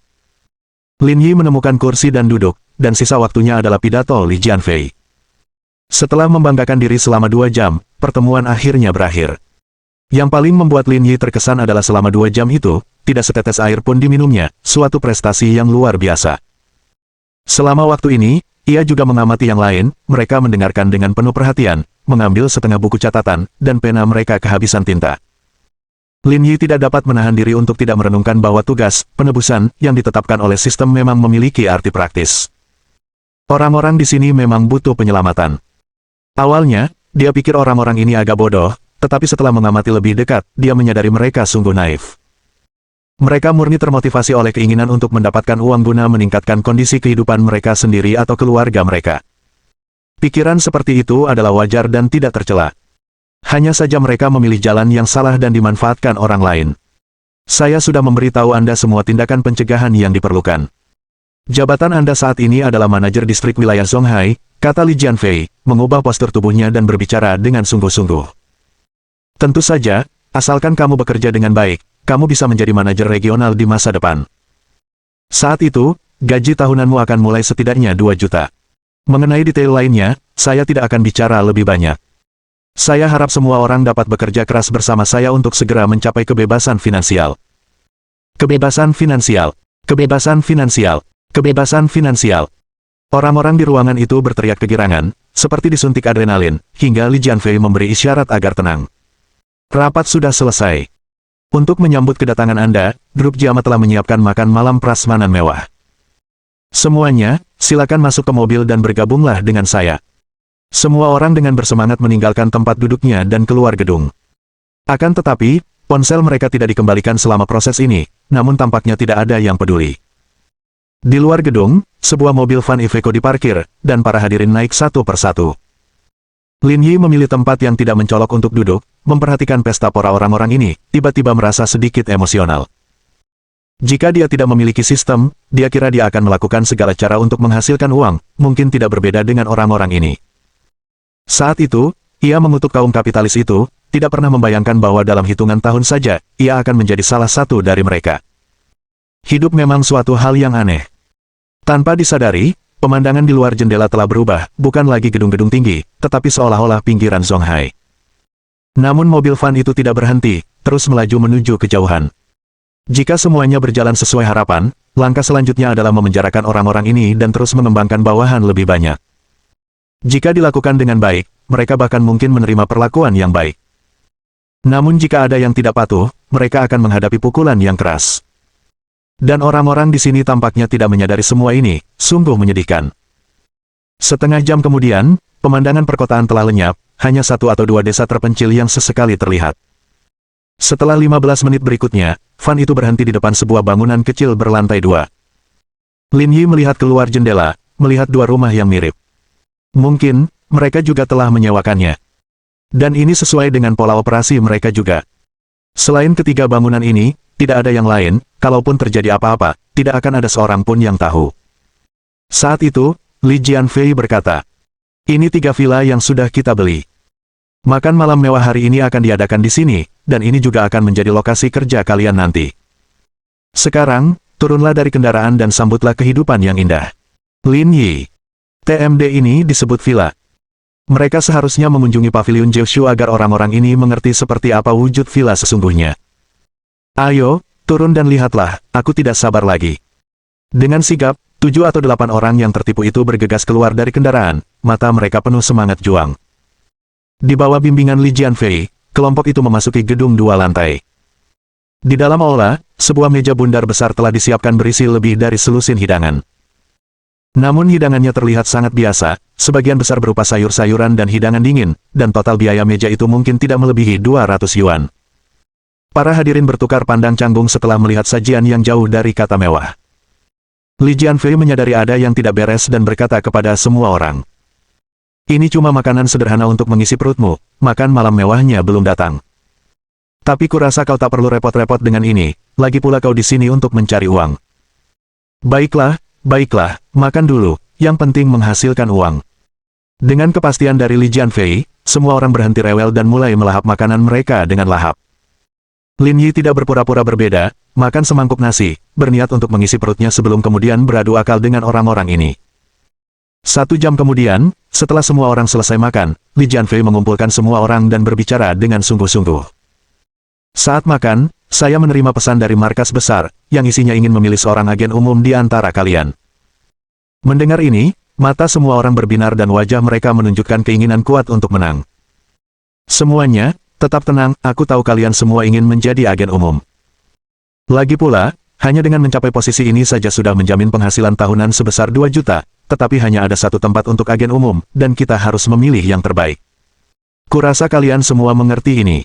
Lin Yi menemukan kursi dan duduk, dan sisa waktunya adalah pidato Li Jianfei. Setelah membanggakan diri selama 2 jam, pertemuan akhirnya berakhir. Yang paling membuat Lin Yi terkesan adalah selama 2 jam itu, tidak setetes air pun diminumnya, suatu prestasi yang luar biasa. Selama waktu ini, ia juga mengamati yang lain, mereka mendengarkan dengan penuh perhatian, mengambil setengah buku catatan, dan pena mereka kehabisan tinta. Lin Yi tidak dapat menahan diri untuk tidak merenungkan bahwa tugas, penebusan, yang ditetapkan oleh sistem memang memiliki arti praktis. Orang-orang di sini memang butuh penyelamatan. Awalnya, dia pikir orang-orang ini agak bodoh, tetapi setelah mengamati lebih dekat, dia menyadari mereka sungguh naif. Mereka murni termotivasi oleh keinginan untuk mendapatkan uang guna meningkatkan kondisi kehidupan mereka sendiri atau keluarga mereka. Pikiran seperti itu adalah wajar dan tidak tercela. Hanya saja mereka memilih jalan yang salah dan dimanfaatkan orang lain. Saya sudah memberitahu Anda semua tindakan pencegahan yang diperlukan. Jabatan Anda saat ini adalah manajer distrik wilayah Zonghai, kata Li Jianfei, mengubah postur tubuhnya dan berbicara dengan sungguh-sungguh. Tentu saja, asalkan kamu bekerja dengan baik, kamu bisa menjadi manajer regional di masa depan. Saat itu, gaji tahunanmu akan mulai setidaknya 2 juta. Mengenai detail lainnya, saya tidak akan bicara lebih banyak. Saya harap semua orang dapat bekerja keras bersama saya untuk segera mencapai kebebasan finansial. Kebebasan finansial. Kebebasan finansial. Kebebasan finansial. Orang-orang di ruangan itu berteriak kegirangan, seperti disuntik adrenalin, hingga Li Jianfei memberi isyarat agar tenang. Rapat sudah selesai. Untuk menyambut kedatangan Anda, grup Jiama telah menyiapkan makan malam prasmanan mewah. Semuanya, silakan masuk ke mobil dan bergabunglah dengan saya. Semua orang dengan bersemangat meninggalkan tempat duduknya dan keluar gedung. Akan tetapi, ponsel mereka tidak dikembalikan selama proses ini, namun tampaknya tidak ada yang peduli. Di luar gedung, sebuah mobil van Iveco diparkir, dan para hadirin naik satu persatu. Lin Yi memilih tempat yang tidak mencolok untuk duduk, memperhatikan pesta pora orang-orang ini, tiba-tiba merasa sedikit emosional. Jika dia tidak memiliki sistem, dia kira dia akan melakukan segala cara untuk menghasilkan uang, mungkin tidak berbeda dengan orang-orang ini. Saat itu, ia mengutuk kaum kapitalis itu, tidak pernah membayangkan bahwa dalam hitungan tahun saja, ia akan menjadi salah satu dari mereka. Hidup memang suatu hal yang aneh. Tanpa disadari, pemandangan di luar jendela telah berubah, bukan lagi gedung-gedung tinggi, tetapi seolah-olah pinggiran Zonghai. Namun mobil van itu tidak berhenti, terus melaju menuju kejauhan. Jika semuanya berjalan sesuai harapan, langkah selanjutnya adalah memenjarakan orang-orang ini dan terus mengembangkan bawahan lebih banyak. Jika dilakukan dengan baik, mereka bahkan mungkin menerima perlakuan yang baik. Namun jika ada yang tidak patuh, mereka akan menghadapi pukulan yang keras. Dan orang-orang di sini tampaknya tidak menyadari semua ini, sungguh menyedihkan. Setengah jam kemudian, pemandangan perkotaan telah lenyap, hanya 1 atau 2 desa terpencil yang sesekali terlihat. Setelah 15 menit berikutnya, van itu berhenti di depan sebuah bangunan kecil berlantai 2. Lin Yi melihat keluar jendela, melihat 2 rumah yang mirip. Mungkin, mereka juga telah menyewakannya. Dan ini sesuai dengan pola operasi mereka juga. Selain ketiga bangunan ini, tidak ada yang lain, kalaupun terjadi apa-apa, tidak akan ada seorang pun yang tahu. Saat itu, Li Jianfei berkata, "Ini 3 villa yang sudah kita beli. Makan malam mewah hari ini akan diadakan di sini, dan ini juga akan menjadi lokasi kerja kalian nanti. Sekarang, turunlah dari kendaraan dan sambutlah kehidupan yang indah." Lin Yi. TMD ini disebut villa. Mereka seharusnya mengunjungi pavilion Jiushu agar orang-orang ini mengerti seperti apa wujud villa sesungguhnya. Ayo, turun dan lihatlah, aku tidak sabar lagi. Dengan sigap, 7 atau 8 orang yang tertipu itu bergegas keluar dari kendaraan, mata mereka penuh semangat juang. Di bawah bimbingan Li Jianfei, kelompok itu memasuki gedung 2 lantai. Di dalam aula, sebuah meja bundar besar telah disiapkan berisi lebih dari selusin hidangan. Namun hidangannya terlihat sangat biasa, sebagian besar berupa sayur-sayuran dan hidangan dingin, dan total biaya meja itu mungkin tidak melebihi 200 yuan. Para hadirin bertukar pandang canggung setelah melihat sajian yang jauh dari kata mewah. Li Jianfei menyadari ada yang tidak beres dan berkata kepada semua orang, "Ini cuma makanan sederhana untuk mengisi perutmu, makan malam mewahnya belum datang. Tapi kurasa kau tak perlu repot-repot dengan ini, lagi pula kau di sini untuk mencari uang. Baiklah, baiklah, makan dulu, yang penting menghasilkan uang." Dengan kepastian dari Li Jianfei, semua orang berhenti rewel dan mulai melahap makanan mereka dengan lahap. Lin Yi tidak berpura-pura berbeda, makan semangkuk nasi, berniat untuk mengisi perutnya sebelum kemudian beradu akal dengan orang-orang ini. 1 jam kemudian, setelah semua orang selesai makan, Li Jianfei mengumpulkan semua orang dan berbicara dengan sungguh-sungguh. "Saat makan, saya menerima pesan dari markas besar, yang isinya ingin memilih seorang agen umum di antara kalian." Mendengar ini, mata semua orang berbinar dan wajah mereka menunjukkan keinginan kuat untuk menang. "Semuanya, tetap tenang, aku tahu kalian semua ingin menjadi agen umum. Lagi pula, hanya dengan mencapai posisi ini saja sudah menjamin penghasilan tahunan sebesar 2 juta, tetapi hanya ada 1 tempat untuk agen umum, dan kita harus memilih yang terbaik. Kurasa kalian semua mengerti ini.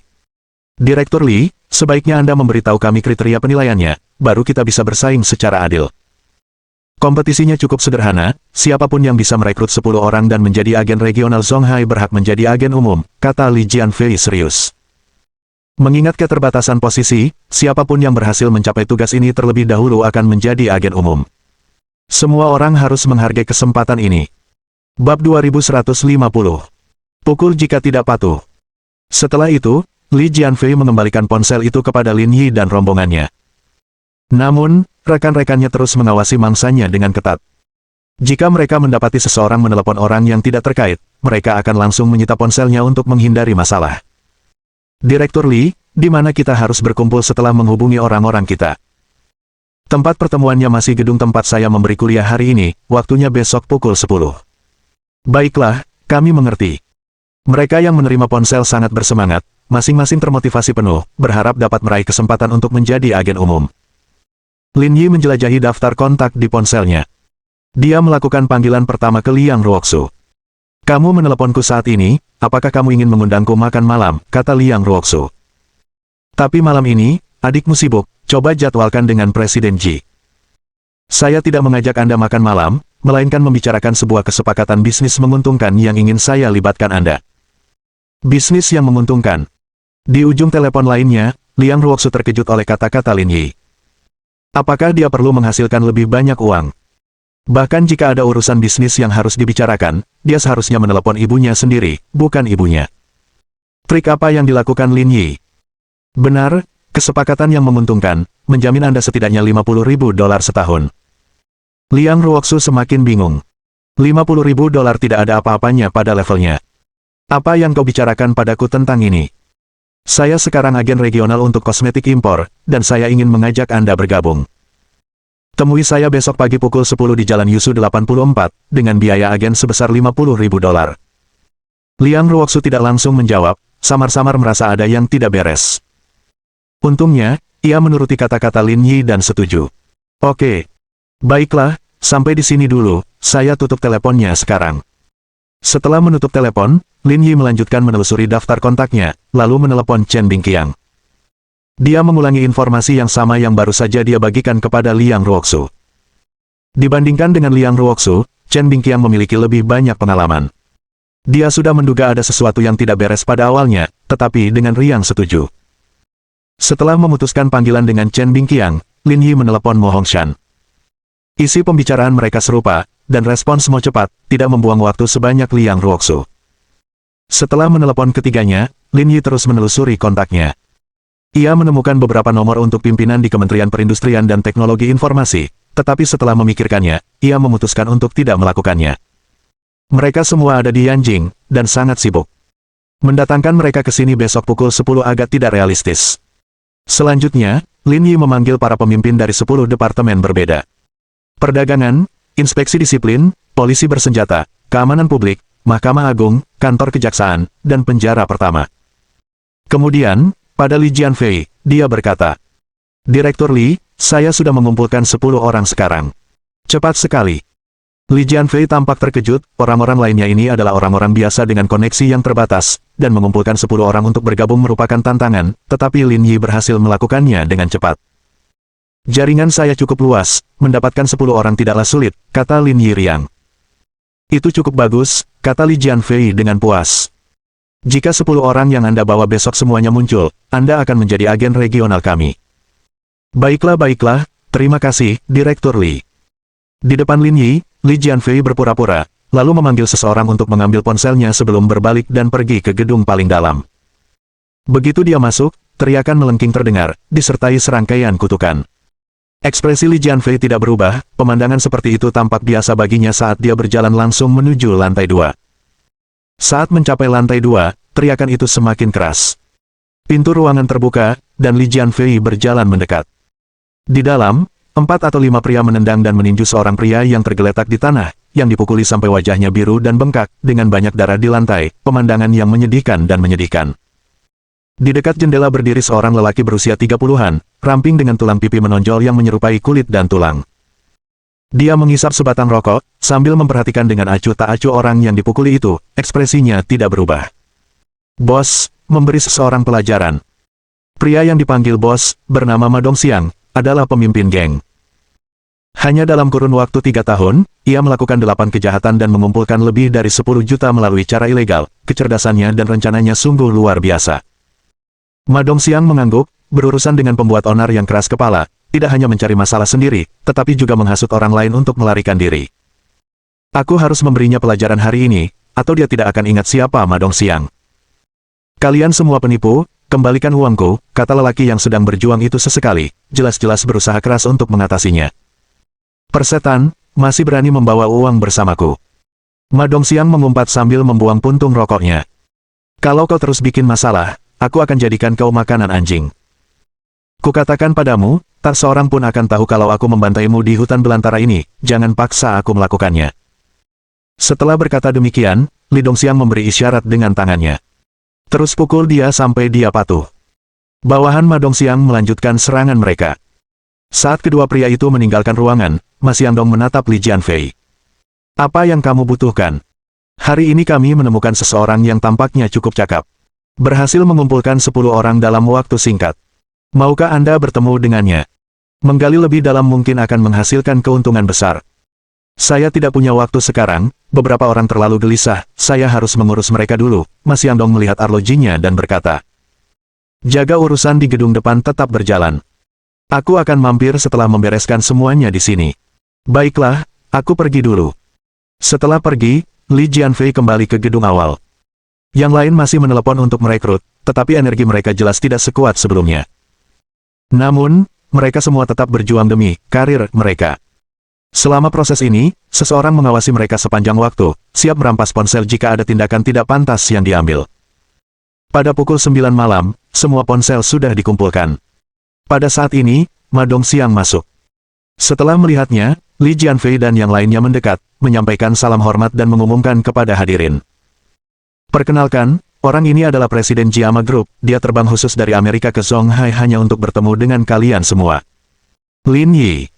Direktur Li, sebaiknya Anda memberitahu kami kriteria penilaiannya, baru kita bisa bersaing secara adil. Kompetisinya cukup sederhana, siapapun yang bisa merekrut 10 orang dan menjadi agen regional Zonghai berhak menjadi agen umum," kata Li Jianfei serius. Mengingat keterbatasan posisi, siapapun yang berhasil mencapai tugas ini terlebih dahulu akan menjadi agen umum. Semua orang harus menghargai kesempatan ini. Bab 2150. Pukul jika tidak patuh. Setelah itu, Li Jianfei mengembalikan ponsel itu kepada Lin Yi dan rombongannya. Namun, rekan-rekannya terus mengawasi mangsanya dengan ketat. Jika mereka mendapati seseorang menelepon orang yang tidak terkait, mereka akan langsung menyita ponselnya untuk menghindari masalah. Direktur Lee, di mana kita harus berkumpul setelah menghubungi orang-orang kita? Tempat pertemuannya masih gedung tempat saya memberi kuliah hari ini, waktunya besok pukul 10. Baiklah, kami mengerti. Mereka yang menerima ponsel sangat bersemangat, masing-masing termotivasi penuh, berharap dapat meraih kesempatan untuk menjadi agen umum. Lin Yi menjelajahi daftar kontak di ponselnya. Dia melakukan panggilan pertama ke Liang Ruoxu. Kamu meneleponku saat ini, apakah kamu ingin mengundangku makan malam, kata Liang Ruoxu. Tapi malam ini, adikmu sibuk, coba jadwalkan dengan Presiden Ji. Saya tidak mengajak Anda makan malam, melainkan membicarakan sebuah kesepakatan bisnis menguntungkan yang ingin saya libatkan Anda. Bisnis yang menguntungkan. Di ujung telepon lainnya, Liang Ruoxu terkejut oleh kata-kata Lin Yi. Apakah dia perlu menghasilkan lebih banyak uang? Bahkan jika ada urusan bisnis yang harus dibicarakan, dia seharusnya menelepon ibunya sendiri, bukan ibunya. Trik apa yang dilakukan Lin Yi? Benar, kesepakatan yang menguntungkan, menjamin Anda setidaknya $50.000 setahun. Liang Ruoxu semakin bingung. $50.000 tidak ada apa-apanya pada levelnya. Apa yang kau bicarakan padaku tentang ini? Saya sekarang agen regional untuk kosmetik impor, dan saya ingin mengajak Anda bergabung. Temui saya besok pagi pukul 10 di Jalan Yusu 84, dengan biaya agen sebesar $50.000. Liang Ruoxu tidak langsung menjawab, samar-samar merasa ada yang tidak beres. Untungnya, ia menuruti kata-kata Lin Yi dan setuju. Oke. Baiklah, sampai di sini dulu, saya tutup teleponnya sekarang. Setelah menutup telepon, Lin Yi melanjutkan menelusuri daftar kontaknya, lalu menelepon Chen Bingqiang. Dia mengulangi informasi yang sama yang baru saja dia bagikan kepada Liang Ruoxu. Dibandingkan dengan Liang Ruoxu, Chen Bingqiang memiliki lebih banyak pengalaman. Dia sudah menduga ada sesuatu yang tidak beres pada awalnya, tetapi dengan riang setuju. Setelah memutuskan panggilan dengan Chen Bingqiang, Lin Yi menelepon Mo Hongshan. Isi pembicaraan mereka serupa, dan respons Mo cepat, tidak membuang waktu sebanyak Liang Ruoxu. Setelah menelepon ketiganya, Lin Yi terus menelusuri kontaknya. Ia menemukan beberapa nomor untuk pimpinan di Kementerian Perindustrian dan Teknologi Informasi, tetapi setelah memikirkannya, ia memutuskan untuk tidak melakukannya. Mereka semua ada di Yanjing, dan sangat sibuk. Mendatangkan mereka ke sini besok pukul 10 agak tidak realistis. Selanjutnya, Lin Yi memanggil para pemimpin dari 10 departemen berbeda. Perdagangan, inspeksi disiplin, polisi bersenjata, keamanan publik, Mahkamah Agung, kantor kejaksaan, dan penjara pertama. Kemudian, pada Li Jianfei, dia berkata, Direktur Li, saya sudah mengumpulkan 10 orang sekarang. Cepat sekali. Li Jianfei tampak terkejut, orang-orang lainnya ini adalah orang-orang biasa dengan koneksi yang terbatas, dan mengumpulkan 10 orang untuk bergabung merupakan tantangan, tetapi Lin Yi berhasil melakukannya dengan cepat. Jaringan saya cukup luas, mendapatkan 10 orang tidaklah sulit, kata Lin Yi riang. Itu cukup bagus, kata Li Jianfei dengan puas. Jika 10 orang yang Anda bawa besok semuanya muncul, Anda akan menjadi agen regional kami. Baiklah, terima kasih, Direktur Li. Di depan Lin Yi, Li Jianfei berpura-pura, lalu memanggil seseorang untuk mengambil ponselnya sebelum berbalik dan pergi ke gedung paling dalam. Begitu dia masuk, teriakan melengking terdengar, disertai serangkaian kutukan. Ekspresi Li Jianfei tidak berubah, pemandangan seperti itu tampak biasa baginya saat dia berjalan langsung menuju lantai 2. Saat mencapai lantai 2, teriakan itu semakin keras. Pintu ruangan terbuka, dan Li Jianfei berjalan mendekat. Di dalam, 4 atau 5 pria menendang dan meninju seorang pria yang tergeletak di tanah, yang dipukuli sampai wajahnya biru dan bengkak, dengan banyak darah di lantai, pemandangan yang menyedihkan dan menyedihkan. Di dekat jendela berdiri seorang lelaki berusia 30-an, ramping dengan tulang pipi menonjol yang menyerupai kulit dan tulang. Dia menghisap sebatang rokok, sambil memperhatikan dengan acuh tak acuh orang yang dipukuli itu, ekspresinya tidak berubah. Bos, memberi seseorang pelajaran. Pria yang dipanggil bos, bernama Ma Dongxiang, adalah pemimpin geng. Hanya dalam kurun waktu 3 tahun, ia melakukan 8 kejahatan dan mengumpulkan lebih dari 10 juta melalui cara ilegal, kecerdasannya dan rencananya sungguh luar biasa. Ma Dongxiang mengangguk, berurusan dengan pembuat onar yang keras kepala, tidak hanya mencari masalah sendiri, tetapi juga menghasut orang lain untuk melarikan diri. Aku harus memberinya pelajaran hari ini, atau dia tidak akan ingat siapa Ma Dongxiang. Kalian semua penipu, kembalikan uangku, kata lelaki yang sedang berjuang itu sesekali, jelas-jelas berusaha keras untuk mengatasinya. Persetan, masih berani membawa uang bersamaku. Ma Dongxiang mengumpat sambil membuang puntung rokoknya. Kalau kau terus bikin masalah, aku akan jadikan kau makanan anjing. Kukatakan padamu, tak seorang pun akan tahu kalau aku membantaimu di hutan belantara ini, jangan paksa aku melakukannya. Setelah berkata demikian, Li Dongxiang memberi isyarat dengan tangannya. Terus pukul dia sampai dia patuh. Bawahan Ma Dongxiang melanjutkan serangan mereka. Saat kedua pria itu meninggalkan ruangan, Ma Xiangdong menatap Li Jianfei. Apa yang kamu butuhkan? Hari ini kami menemukan seseorang yang tampaknya cukup cakap. Berhasil mengumpulkan 10 orang dalam waktu singkat. Maukah Anda bertemu dengannya? Menggali lebih dalam mungkin akan menghasilkan keuntungan besar. Saya tidak punya waktu sekarang, beberapa orang terlalu gelisah, saya harus mengurus mereka dulu. Ma Xiangdong melihat arlojinya dan berkata. Jaga urusan di gedung depan tetap berjalan. Aku akan mampir setelah membereskan semuanya di sini. Baiklah, aku pergi dulu. Setelah pergi, Li Jianfei kembali ke gedung awal. Yang lain masih menelepon untuk merekrut, tetapi energi mereka jelas tidak sekuat sebelumnya. Namun, mereka semua tetap berjuang demi karir mereka. Selama proses ini, seseorang mengawasi mereka sepanjang waktu, siap merampas ponsel jika ada tindakan tidak pantas yang diambil. Pada pukul 9 malam, semua ponsel sudah dikumpulkan. Pada saat ini, Ma Dongxiang masuk. Setelah melihatnya, Li Jianfei dan yang lainnya mendekat, menyampaikan salam hormat dan mengumumkan kepada hadirin. Perkenalkan, orang ini adalah Presiden Jiama Group, dia terbang khusus dari Amerika ke Songhai hanya untuk bertemu dengan kalian semua. Lin Yi.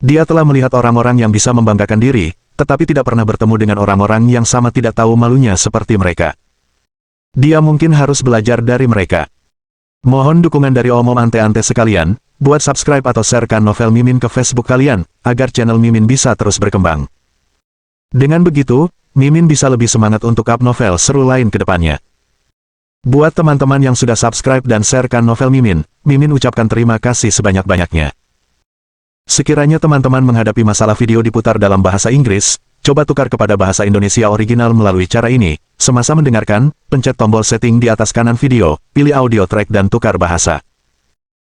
Dia telah melihat orang-orang yang bisa membanggakan diri, tetapi tidak pernah bertemu dengan orang-orang yang sama tidak tahu malunya seperti mereka. Dia mungkin harus belajar dari mereka. Mohon dukungan dari omom ante-ante sekalian, buat subscribe atau sharekan novel Mimin ke Facebook kalian, agar channel Mimin bisa terus berkembang. Dengan begitu, Mimin bisa lebih semangat untuk up novel seru lain ke depannya. Buat teman-teman yang sudah subscribe dan sharekan novel Mimin, Mimin ucapkan terima kasih sebanyak-banyaknya. Sekiranya teman-teman menghadapi masalah video diputar dalam bahasa Inggris, coba tukar kepada bahasa Indonesia original melalui cara ini. Semasa mendengarkan, pencet tombol setting di atas kanan video, pilih audio track dan tukar bahasa.